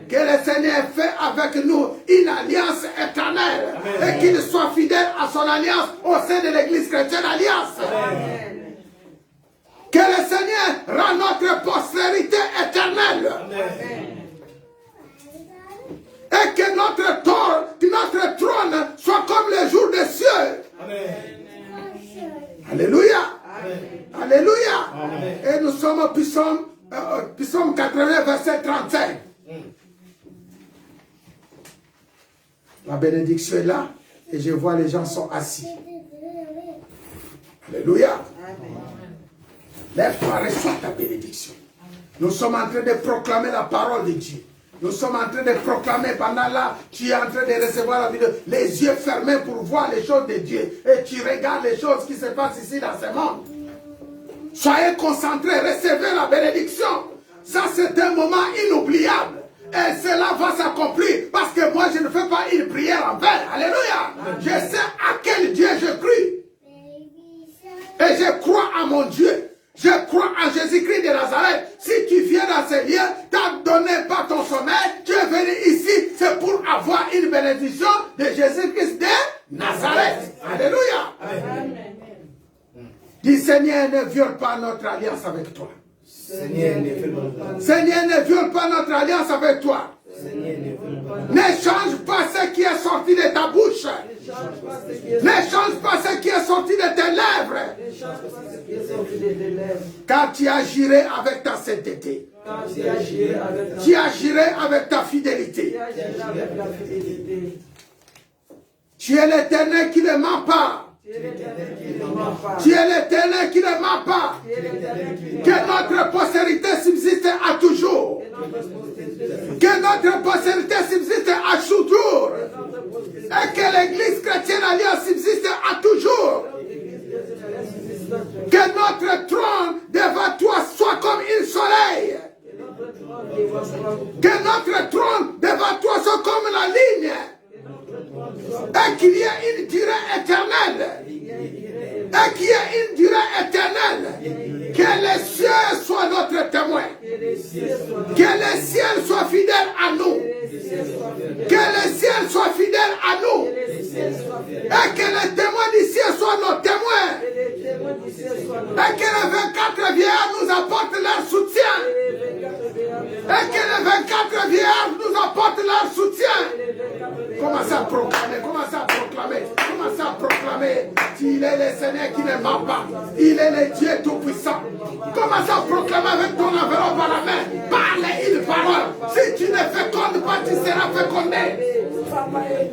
Que le Seigneur fait avec nous une alliance éternelle. Amen. Et qu'il soit fidèle à son alliance au sein de l'Église chrétienne alliance. Amen. Que le Seigneur rend notre postérité éternelle. Amen. Et que notre trône soit comme le jour des cieux. Amen. Alléluia. Amen. Alléluia. Amen. Et nous sommes au psaume 80, verset 35. La bénédiction est là. Et je vois les gens sont assis. Alléluia. Lève-toi, reçois ta bénédiction. Nous sommes en train de proclamer la parole de Dieu. Nous sommes en train de proclamer pendant là, tu es en train de recevoir la vidéo, les yeux fermés pour voir les choses de Dieu. Et tu regardes les choses qui se passent ici dans ce monde. Soyez concentrés, recevez la bénédiction. Ça c'est un moment inoubliable. Et cela va s'accomplir parce que moi je ne fais pas une prière en vain. Alléluia. Je sais à quel Dieu je crie. Et je crois à mon Dieu. Je crois en Jésus-Christ de Nazareth. Si tu viens dans ces lieux, tu n'as donné pas ton sommeil, tu es venu ici, c'est pour avoir une bénédiction de Jésus-Christ de Nazareth. Alléluia. Amen. Dis, Seigneur, ne viole pas notre alliance avec toi. Seigneur, ne viole pas notre alliance avec toi. Ne change pas ce qui est sorti de ta bouche. Ne change pas ce qui est sorti de tes lèvres. Car tu agirais avec ta sainteté. Tu agirais avec ta fidélité. Tu es l'Éternel qui ne ment pas. Tu es l'Éternel qui ne ment pas. Que notre postérité subsiste à toujours. Que notre postérité subsiste à toujours. Et que l'Église chrétienne alliance subsiste à toujours. Que notre trône devant toi soit comme un soleil. Que notre trône devant toi soit comme la ligne. Et qu'il y ait une durée éternelle. Et qu'il y ait une durée éternelle. Que les cieux soient notre témoin. Que les ciels soient fidèles à nous. Que les ciels soient fidèles à nous. Et que les témoins du ciel soient nos témoins. Et que les 24 vieillards nous apportent leur soutien. Et que les 24 vieillards nous apportent leur soutien. Commencez à proclamer, commencez à proclamer, commencez à proclamer. Il est le Seigneur qui ne ment pas. Il est le Dieu tout-puissant. Commencez à proclamer avec ton enveloppe à la main. Parle une parole. Si tu ne fécondes pas, tu seras fécondé.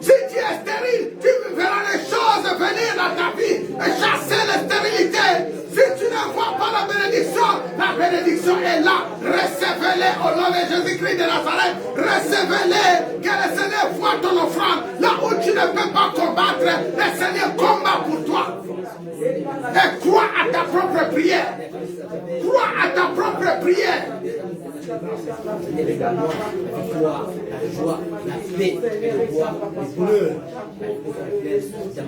Si tu es stérile, tu verras les choses venir dans ta vie et chasser la stérilité. Si tu ne vois pas la bénédiction est là. Recevez-les au nom de Jésus-Christ de Nazareth. Recevez-les. Que le Seigneur voit ton offrande. Là où tu ne peux pas combattre, le Seigneur combat pour toi. Et crois à ta propre prière. Crois à ta propre prière. La victoire, la joie, la paix, la joie, le bonheur, la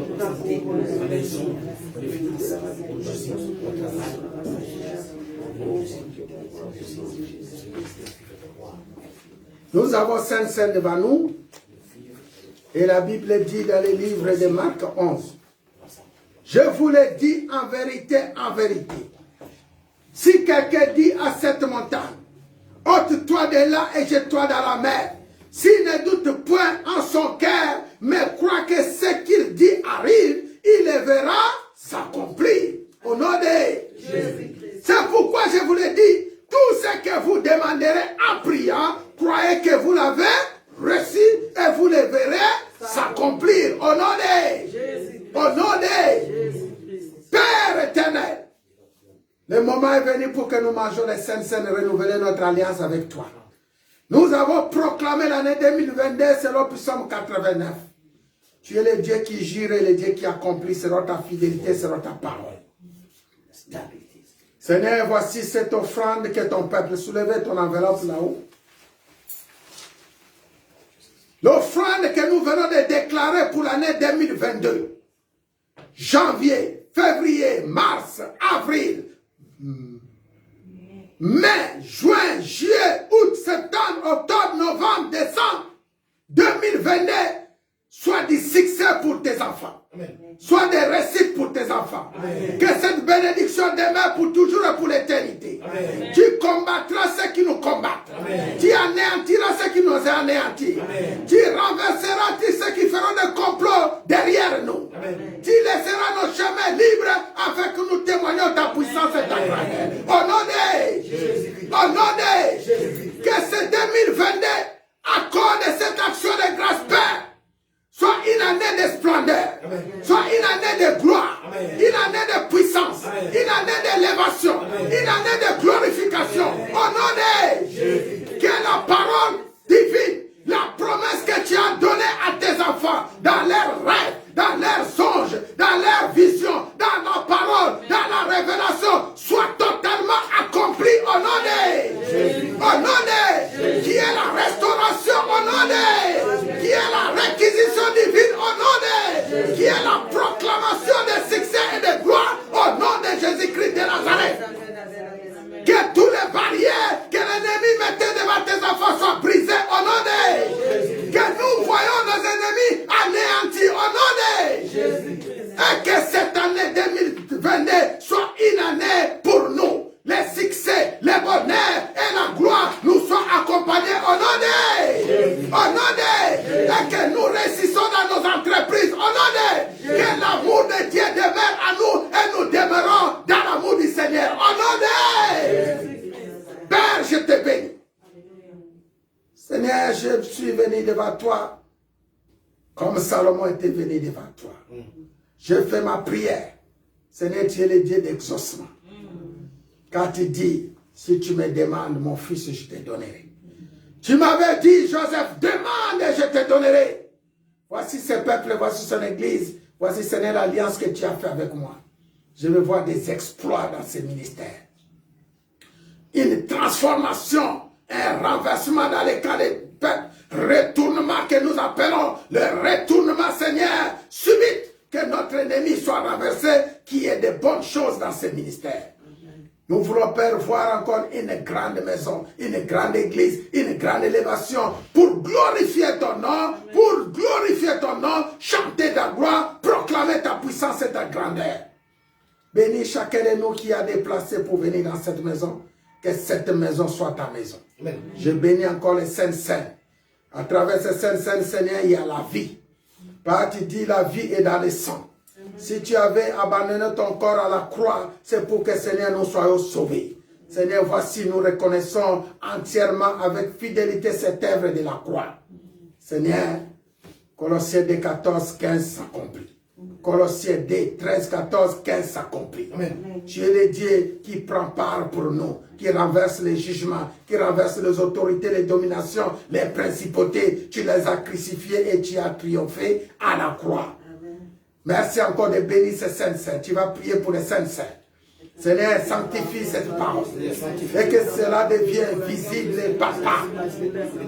maison, le fils, le justice, le travail. Nous avons Saint-Saint devant nous. Et la Bible dit dans les livres de Marc 11. Je vous le dis en vérité, si quelqu'un dit à cette montagne, ôte-toi de là et jette-toi dans la mer, s'il ne doute point en son cœur, mais croit que ce qu'il dit arrive, il le verra s'accomplir. Au nom de Jésus-Christ. C'est pourquoi je vous le dis, tout ce que vous demanderez en priant, croyez que vous l'avez reçu et vous le verrez s'accomplir. Au nom de Jésus. Au nom de Jésus-Christ. Père éternel, le moment est venu pour que nous mangeons les saints et renouveler notre alliance avec toi. Nous avons proclamé l'année 2022 selon Psaume 89. Tu es le Dieu qui jure et le Dieu qui accomplit selon ta fidélité, selon ta parole. Seigneur, voici cette offrande que ton peuple soulevait ton enveloppe là-haut. L'offrande que nous venons de déclarer pour l'année 2022. Janvier, février, mars, avril, mai, juin, juillet, août, septembre, octobre, novembre, décembre 2022, soit du succès pour tes enfants. Amen. Soit des réussites pour tes enfants. Amen. Que cette bénédiction demeure pour toujours et pour l'éternité. Tu combattras ceux qui nous combattent. Amen. Tu anéantiras ceux qui nous anéantissent. Tu renverseras tous ceux qui feront des complots derrière nous. Amen. Tu laisseras nos chemins libres afin que nous témoignions ta puissance et ta grandeur. Au nom de Jésus. Au nom de Jésus. Que ce 2022 accorde cette action de grâce, Père, soit une année de splendeur, soit une année de gloire, une année de puissance, une année d'élévation, une année de glorification. Au nom de Jésus. Que la parole divine, la promesse que tu as donnée à tes enfants, dans leurs rêves, dans leurs songes, dans leurs visions, dans la parole, dans la révélation, soit totalement accomplie au nom de Jésus. Au nom de Jésus. Qui est la restauration au nom de Jésus. Qui est la réquisition divine au nom de Jésus. Qui est la proclamation de succès et de gloire au nom de Jésus-Christ de Nazareth. Que toutes les barrières que l'ennemi mettait devant tes enfants soient brisées au nom de Jésus. Que nous voyons nos ennemis anéantis au nom de Jésus. Et que cette année 2022 soit une année pour nous. Les succès, les bonheurs et la gloire nous soient accompagnés au nom de Jésus. Au nom de Jésus. Et que nous réussissons dans nos entreprises au nom de Jésus. Que Seigneur, je suis venu devant toi comme Salomon était venu devant toi. Je fais ma prière. Seigneur, tu es le Dieu d'exaucement. Quand tu dis, si tu me demandes, mon fils, je te donnerai. Tu m'avais dit, Joseph, demande et je te donnerai. Voici ce peuple, voici son église. Voici, Seigneur, l'alliance que tu as fait avec moi. Je veux voir des exploits dans ce ministère. Une transformation, un renversement dans les cas des peuples. Retournement que nous appelons le retournement, Seigneur, subite, que notre ennemi soit renversé, qu'il y ait de bonnes choses dans ce ministère. Nous voulons, Père, voir encore une grande maison, une grande église, une grande élévation pour glorifier ton nom, chanter ta gloire, proclamer ta puissance et ta grandeur. Bénis chacun de nous qui a déplacé pour venir dans cette maison, que cette maison soit ta maison. Amen. Je bénis encore les saints. À travers ces saints, Seigneur, il y a la vie. Père, tu dis la vie est dans le sang. Si tu avais abandonné ton corps à la croix, c'est pour que, Seigneur, nous soyons sauvés. Seigneur, voici, nous reconnaissons entièrement avec fidélité cette œuvre de la croix. Seigneur, Colossiens 2, 14, 15 s'accomplit. Colossiens 2, 13, 14, 15 s'accomplit. Tu es le Dieu qui prend part pour nous, qui renverse les jugements, qui renverse les autorités, les dominations, les principautés. Tu les as crucifiés et tu as triomphé à la croix. Merci encore de bénir ces saints. Tu vas prier pour les saints. Seigneur, sanctifie cette parole et que cela devienne visible, papa.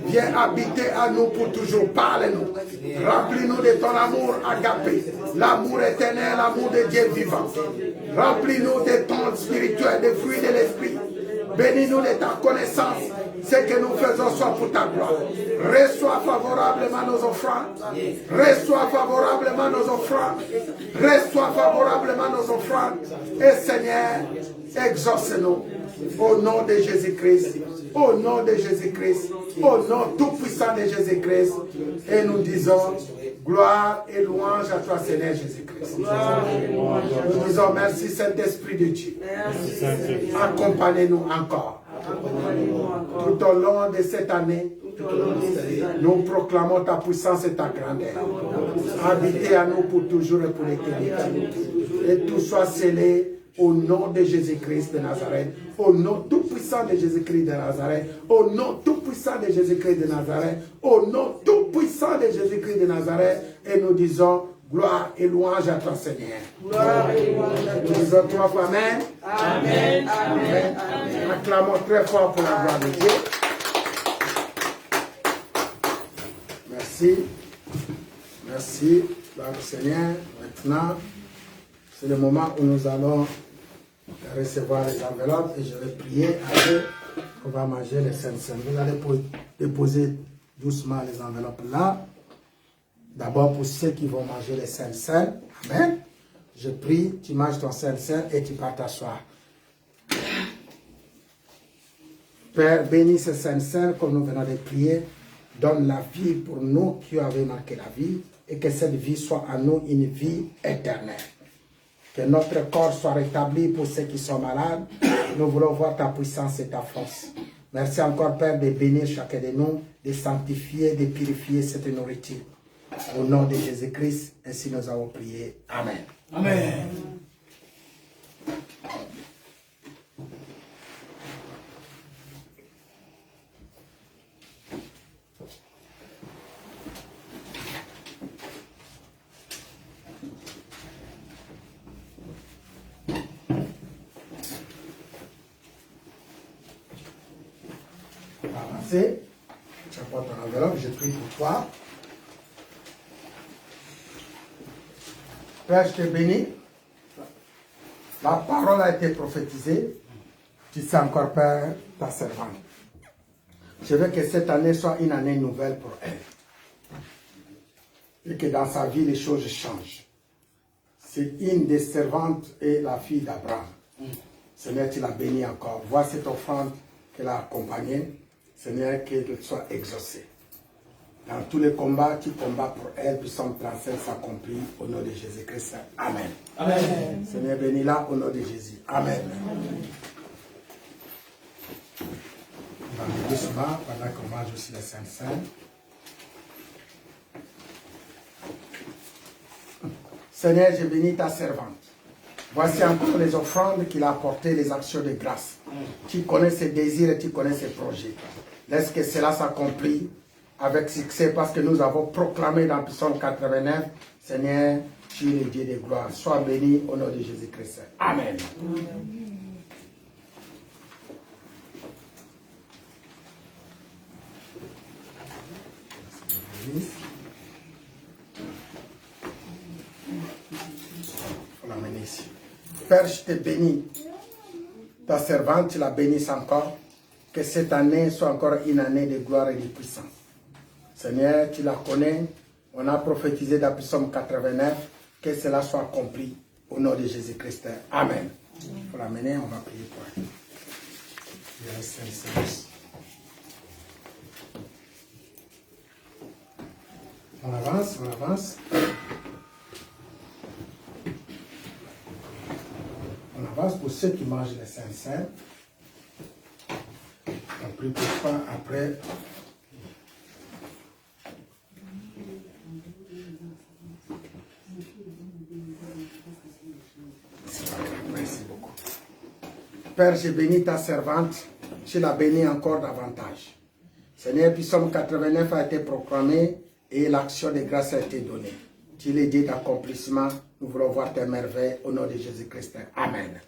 Viens habiter à nous pour toujours. Parle-nous. Remplis-nous de ton amour agapé, l'amour éternel, l'amour de Dieu vivant. Remplis-nous de ton spirituel, des fruits de l'esprit. Bénis-nous de ta connaissance. Ce que nous faisons soit pour ta gloire. Reçois favorablement nos offrandes. Reçois favorablement nos offrandes. Reçois favorablement nos offrandes. Et Seigneur, exauce-nous. Au nom de Jésus-Christ. Au nom de Jésus-Christ. Au nom tout-puissant de Jésus-Christ. Et nous disons gloire et louange à toi, Seigneur Jésus-Christ. Nous disons merci, Saint-Esprit de Dieu. Accompagnez-nous encore. Tout au long de cette année, nous proclamons ta puissance et ta grandeur. Habitez à nous pour toujours et pour l'éternité. Et tout soit scellé au nom de Jésus-Christ de Nazareth. Au nom tout puissant de Jésus-Christ de Nazareth. Au nom tout puissant de Jésus-Christ de Nazareth. Au nom tout puissant de Jésus-Christ de Nazareth. Et nous disons gloire et louange à ton Seigneur. Gloire et louange à toi. Nous disons trois fois amen. Amen. Amen. Amen. Acclamons très fort pour la gloire de Dieu. Merci. Merci, gloire au Seigneur. Maintenant, c'est le moment où nous allons recevoir les enveloppes et je vais prier à Dieu. On va manger les saints. Vous allez déposer doucement les enveloppes là. D'abord pour ceux qui vont manger les saints. Amen. Je prie, tu manges ton saint et tu pars t'asseoir. Père, bénis ces saints comme nous venons de prier. Donne la vie pour nous qui avons marqué la vie et que cette vie soit à nous une vie éternelle. Que notre corps soit rétabli pour ceux qui sont malades. Nous voulons voir ta puissance et ta force. Merci encore, Père, de bénir chacun de nous, de sanctifier, de purifier cette nourriture. Au nom de Jésus-Christ, ainsi nous avons prié. Amen. Amen. Avancez. Tu apportes ton enveloppe, je prie pour toi. Père, je te bénis. La parole a été prophétisée. Tu sais encore, Père, ta servante. Je veux que cette année soit une année nouvelle pour elle. Et que dans sa vie, les choses changent. C'est une des servantes et la fille d'Abraham. Seigneur, tu l'as bénie encore. Vois cette offrande qu'elle a accompagnée. Seigneur, qu'elle soit exaucée. Dans tous les combats, tu combats pour elle, puis son 37 s'accomplit au nom de Jésus-Christ. Amen. Amen. Seigneur, bénis-la au nom de Jésus. Amen. va doucement pendant qu'on mange aussi les Saintes Seine. Seigneur, je bénis ta servante. Voici encore les offrandes qu'il a apportées, les actions de grâce. Tu connais ses désirs et tu connais ses projets. Laisse que cela s'accomplisse avec succès parce que nous avons proclamé dans Psaume 89, Seigneur, tu es le Dieu de gloire. Sois béni au nom de Jésus-Christ. Amen. L'amener ici. Père, je te bénis. Ta servante, tu la bénisses encore. Que cette année soit encore une année de gloire et de puissance. Seigneur, tu la connais. On a prophétisé dans Psaume 89. Que cela soit accompli au nom de Jésus-Christ. Amen. Il faut l'amener, on va prier pour elle. On avance, on avance. On avance pour ceux qui mangent les Saintes. On prie pourquoi après. Merci beaucoup. Père, je bénis ta servante. Je la bénis encore davantage. Seigneur, Psaume 89 a été proclamé et l'action de grâce a été donnée. Tu l'es dit d'accomplissement. Nous voulons voir tes merveilles au nom de Jésus-Christ. Amen.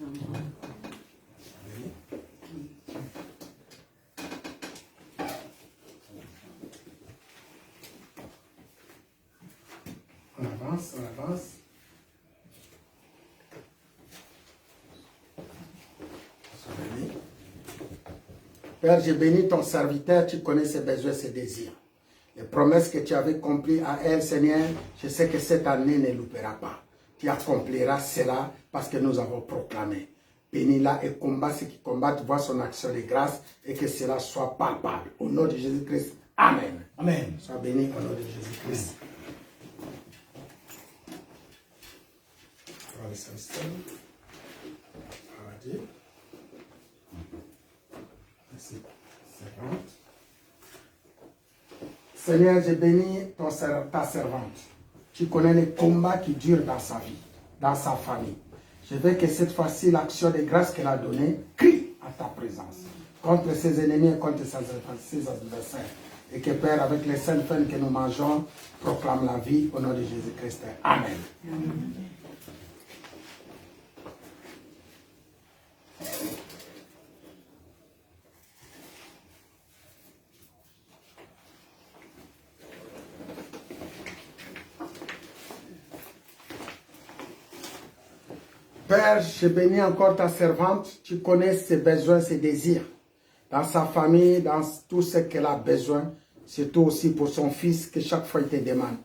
On avance, on avance. Père, je bénis ton serviteur, tu connais ses besoins, ses désirs. Les promesses que tu avais accomplies à elle, Seigneur, je sais que cette année ne loupera pas. Tu accompliras cela parce que nous avons proclamé. Bénis-la et combat ceux qui combattent, vois son action de grâce et que cela soit palpable. Au nom de Jésus-Christ, Amen. Amen. Sois béni au nom de Jésus-Christ. On va s'installer. On va dire. Merci. C'est bon. Seigneur, je bénis ta servante. Tu connais les combats qui durent dans sa vie, dans sa famille. Je veux que cette fois-ci, l'action de grâce qu'elle a donnée crie à ta présence contre ses ennemis et contre ses adversaires. Et que Père, avec les saintes peines que nous mangeons, proclame la vie au nom de Jésus-Christ. Amen. Amen. Père, je bénis encore ta servante. Tu connais ses besoins, ses désirs. Dans sa famille, dans tout ce qu'elle a besoin. Surtout aussi pour son fils, que chaque fois il te demande.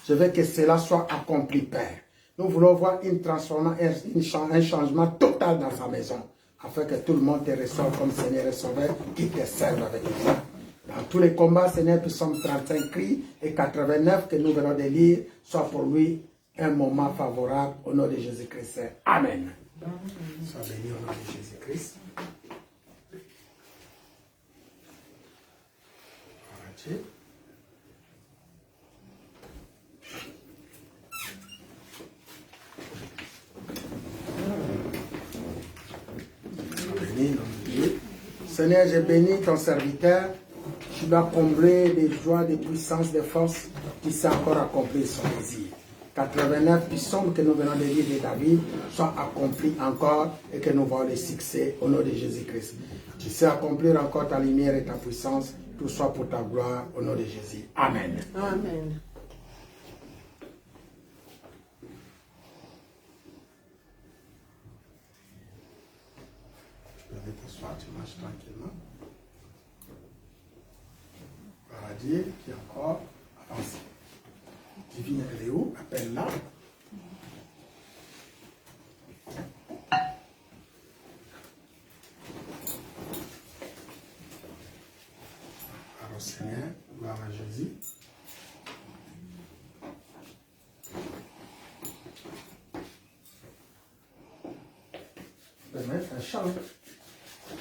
Je veux que cela soit accompli, Père. Nous voulons voir une transformation, un changement total dans sa maison. Afin que tout le monde te reçoive comme Seigneur et Sauveur, qui te serve avec toi. Dans tous les combats, Seigneur, Psaume 35 cris et 89 que nous venons de lire, soit pour lui un moment favorable au nom de Jésus-Christ. Amen. Sois béni au nom de Jésus-Christ. Seigneur, je bénis ton serviteur. Tu l'as comblé de joie, de puissance, de force. Tu sais encore accomplir son désir. 89 psaumes que nous venons de lire de David soient accomplis encore et que nous voyons le succès au nom de Jésus-Christ. Tu sais accomplir encore ta lumière et ta puissance. Tout soit pour ta gloire au nom de Jésus. Amen. Amen. Tu marches tranquillement. Paradis qui encore avance. Divine Léo, appelle-la. Alors Seigneur, gloire à Jésus. Je vais mettre un chant.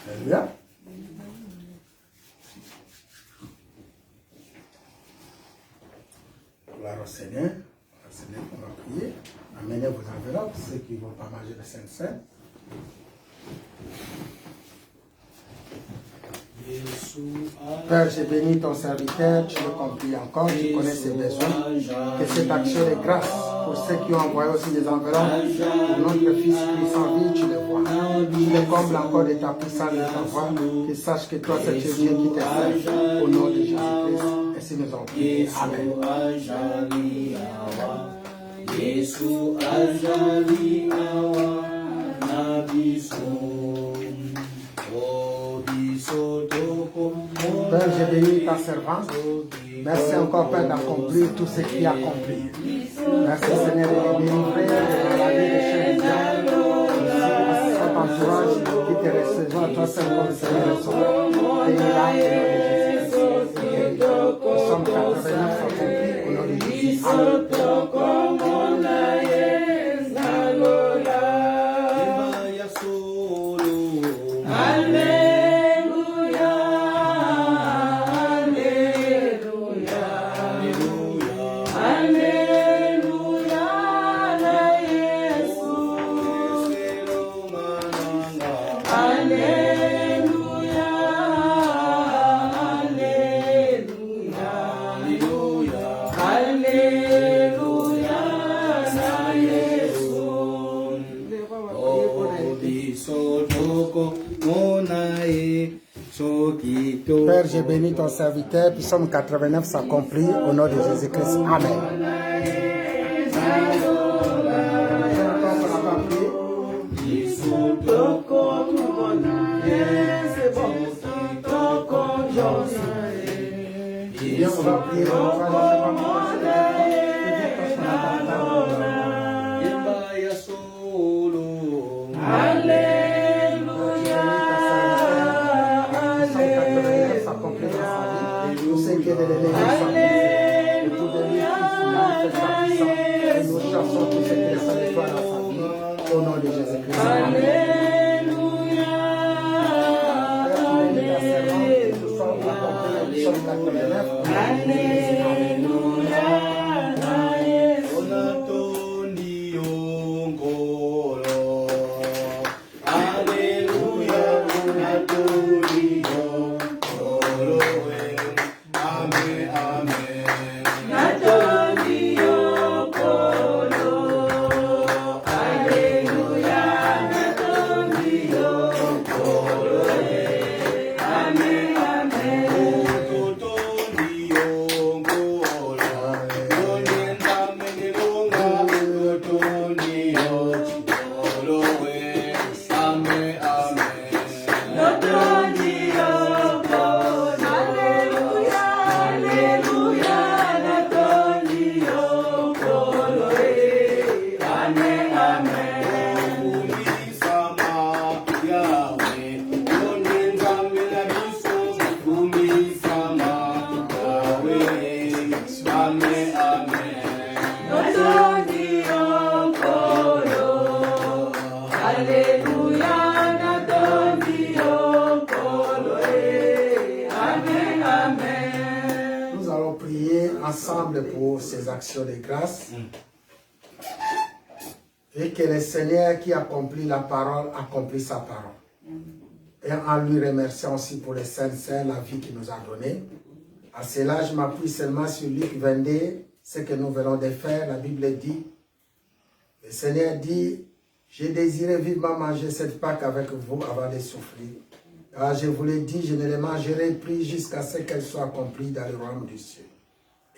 Alléluia. Seigneur. Seigneur, on va prier. Amenez vos enveloppes, ceux qui ne vont pas manger le Saint-Seine. Père, j'ai béni ton serviteur, tu l'as compris encore, tu connais ses besoins. Que cette action de grâce pour ceux qui ont envoyé aussi des enveloppes, pour notre fils qui s'en vit, tu les vois. Tu les combles encore de ta puissance et de ta voix. Qu'ils sachent que toi, c'est Dieu qui te sert. Au nom de Jésus-Christ, ainsi nous en prions. Amen. Père, j'ai béni ta servante. Merci encore, Père, d'accomplir tout ce qu'il a accompli. Merci, Seigneur, de délivrer de la vie des chrétiens. Merci à cet entourage qui te recevra, toi, seul comme Seigneur et Sauveur. Et il a Jésus-Christ. Nous sommes 89 accomplis au nom de Jésus. Amen. Père, j'ai béni ton serviteur, puis Psaume 89 s'accomplit au nom de Jésus-Christ. Amen. Bien, on va prier. Nous chassons tous ces qui sont dans sa vie au nom de Jésus-Christ. Alléluia. Ensemble pour ces actions de grâce et que le Seigneur qui accomplit la parole accomplit sa parole. Et en lui remerciant aussi pour les saints, la vie qu'il nous a donnée. À cela, je m'appuie seulement sur Luc 22, ce que nous venons de faire. La Bible dit, le Seigneur dit, j'ai désiré vivement manger cette Pâque avec vous avant de souffrir. Alors je vous l'ai dit, je ne les mangerai plus jusqu'à ce qu'elle soit accomplie dans le royaume du ciel.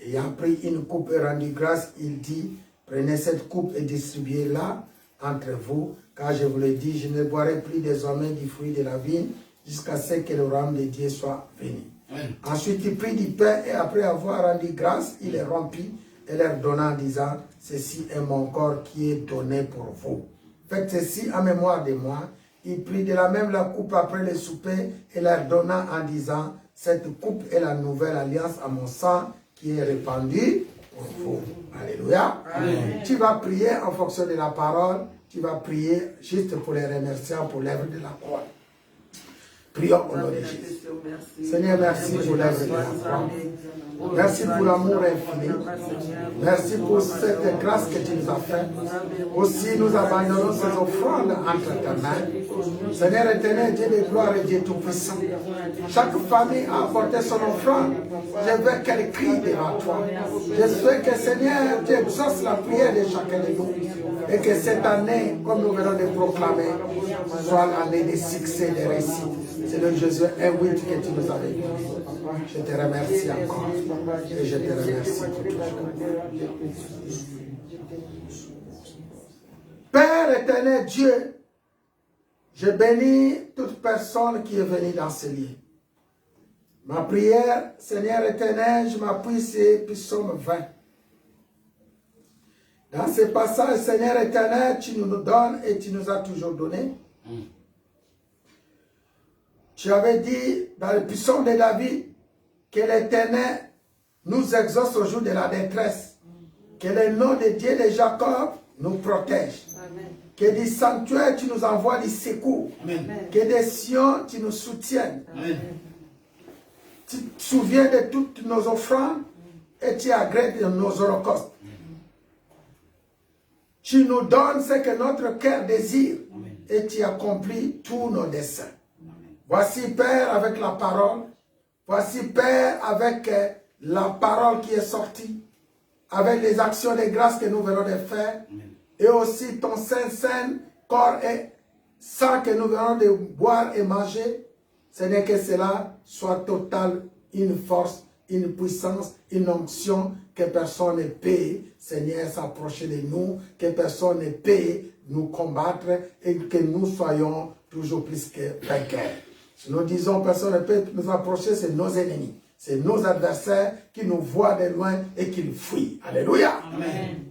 Ayant pris une coupe et rendu grâce, il dit, prenez cette coupe et distribuez-la entre vous, car je vous le dis, je ne boirai plus désormais du fruit de la vigne jusqu'à ce que le royaume de Dieu soit venu. Ensuite, il prit du pain et après avoir rendu grâce, il les rompit et leur donna en disant, ceci est mon corps qui est donné pour vous. Faites ceci en mémoire de moi. Il prit de la même la coupe après le souper et leur donna en disant, cette coupe est la nouvelle alliance à mon sang, qui est répandu pour vous. Alléluia. Amen. Tu vas prier en fonction de la parole. Tu vas prier juste pour les remercier pour l'œuvre de la croix. Prions au nom de Jésus. Seigneur, merci pour l'œuvre de la croix. Merci pour l'amour infini. Merci pour cette grâce que tu nous as faite. Aussi, nous abandonnons ces offrandes entre tes mains. Seigneur éternel, Dieu de gloire et Dieu tout-puissant. Chaque famille a apporté son offrande. Je veux qu'elle crie devant toi. Je souhaite que Seigneur, tu exauces la prière de chacun de nous. Et que cette année, comme nous venons de proclamer, soit l'année des succès, des réussites. C'est le Jésus 1:8 que tu nous avais dit. Je te remercie encore. Et je te remercie pour toujours. Père éternel Dieu, je bénis toute personne qui est venue dans ce lieu. Ma prière, Seigneur éternel, je m'appuie sur Psaume 20. Dans ce passage, Seigneur éternel, tu nous donnes et tu nous as toujours donné. Tu avais dit dans le Psaume de David que l'Éternel nous exauce au jour de la détresse. Que le nom de Dieu de Jacob nous protège. Amen. Que du sanctuaire tu nous envoies du secours. Amen. Que des Sion tu nous soutiennes. Amen. Tu te souviens de toutes nos offrandes et tu agrées de nos holocaustes. Tu nous donnes ce que notre cœur désire. Amen. Et tu accomplis tous nos desseins. Voici, Père, avec la parole. Voici, Père, avec la parole qui est sortie. Avec les actions de grâce que nous venons de faire. Amen. Et aussi ton saint corps et sang que nous venons de boire et manger. Ce n'est que cela soit total, une force, une puissance, une onction que personne ne peut, Seigneur, s'approcher de nous, que personne ne peut nous combattre et que nous soyons toujours plus que vainqueurs. Si nous disons personne ne peut nous approcher, c'est nos ennemis. C'est nos adversaires qui nous voient de loin et qui nous fuient. Alléluia. Amen.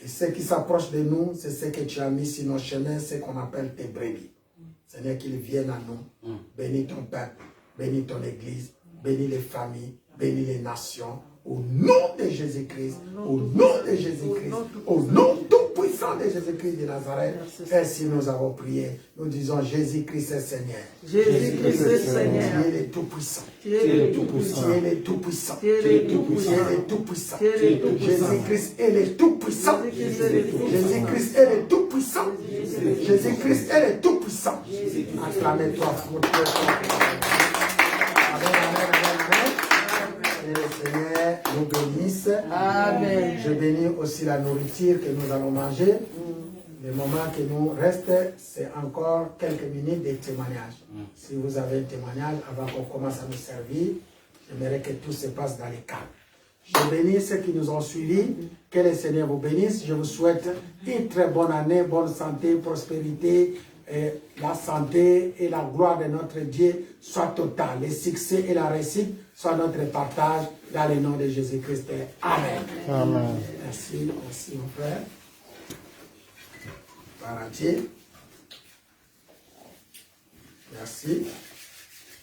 Et ceux qui s'approchent de nous, c'est ce que tu as mis sur nos chemins, ce qu'on appelle tes brebis. Seigneur, qu'ils viennent à nous. Bénis ton peuple, bénis ton église, bénis les familles, bénis les nations. Au nom de Jésus-Christ, au nom de Jésus-Christ, au nom tout-puissant de Jésus-Christ de Nazareth, ainsi nous avons prié. Nous disons Jésus-Christ est Seigneur. Jésus-Christ est Seigneur. Tu es le tout-puissant. Tu es le tout-puissant. Tu es le tout-puissant. Tu es le tout-puissant. Tu es le tout-puissant. Tu es le tout-puissant. Jésus-Christ est le tout-puissant. Jésus-Christ est le tout-puissant. Jésus-Christ est le tout-puissant. Acclamez-toi pour toi. Amen, amen, amen, amen. Et le Seigneur nous bénisse. Amen. Je bénis aussi la nourriture que nous allons manger. Le moment qui nous reste, c'est encore quelques minutes de témoignage. Si vous avez un témoignage, avant qu'on commence à nous servir, j'aimerais que tout se passe dans les calmes. Je bénis ceux qui nous ont suivis. Que le Seigneur vous bénisse. Je vous souhaite une très bonne année, bonne santé, prospérité. Et la santé et la gloire de notre Dieu soient totales. Le succès et la réussite soient notre partage dans le nom de Jésus-Christ. Amen. Amen. Merci, merci mon frère. Par Dieu. Merci.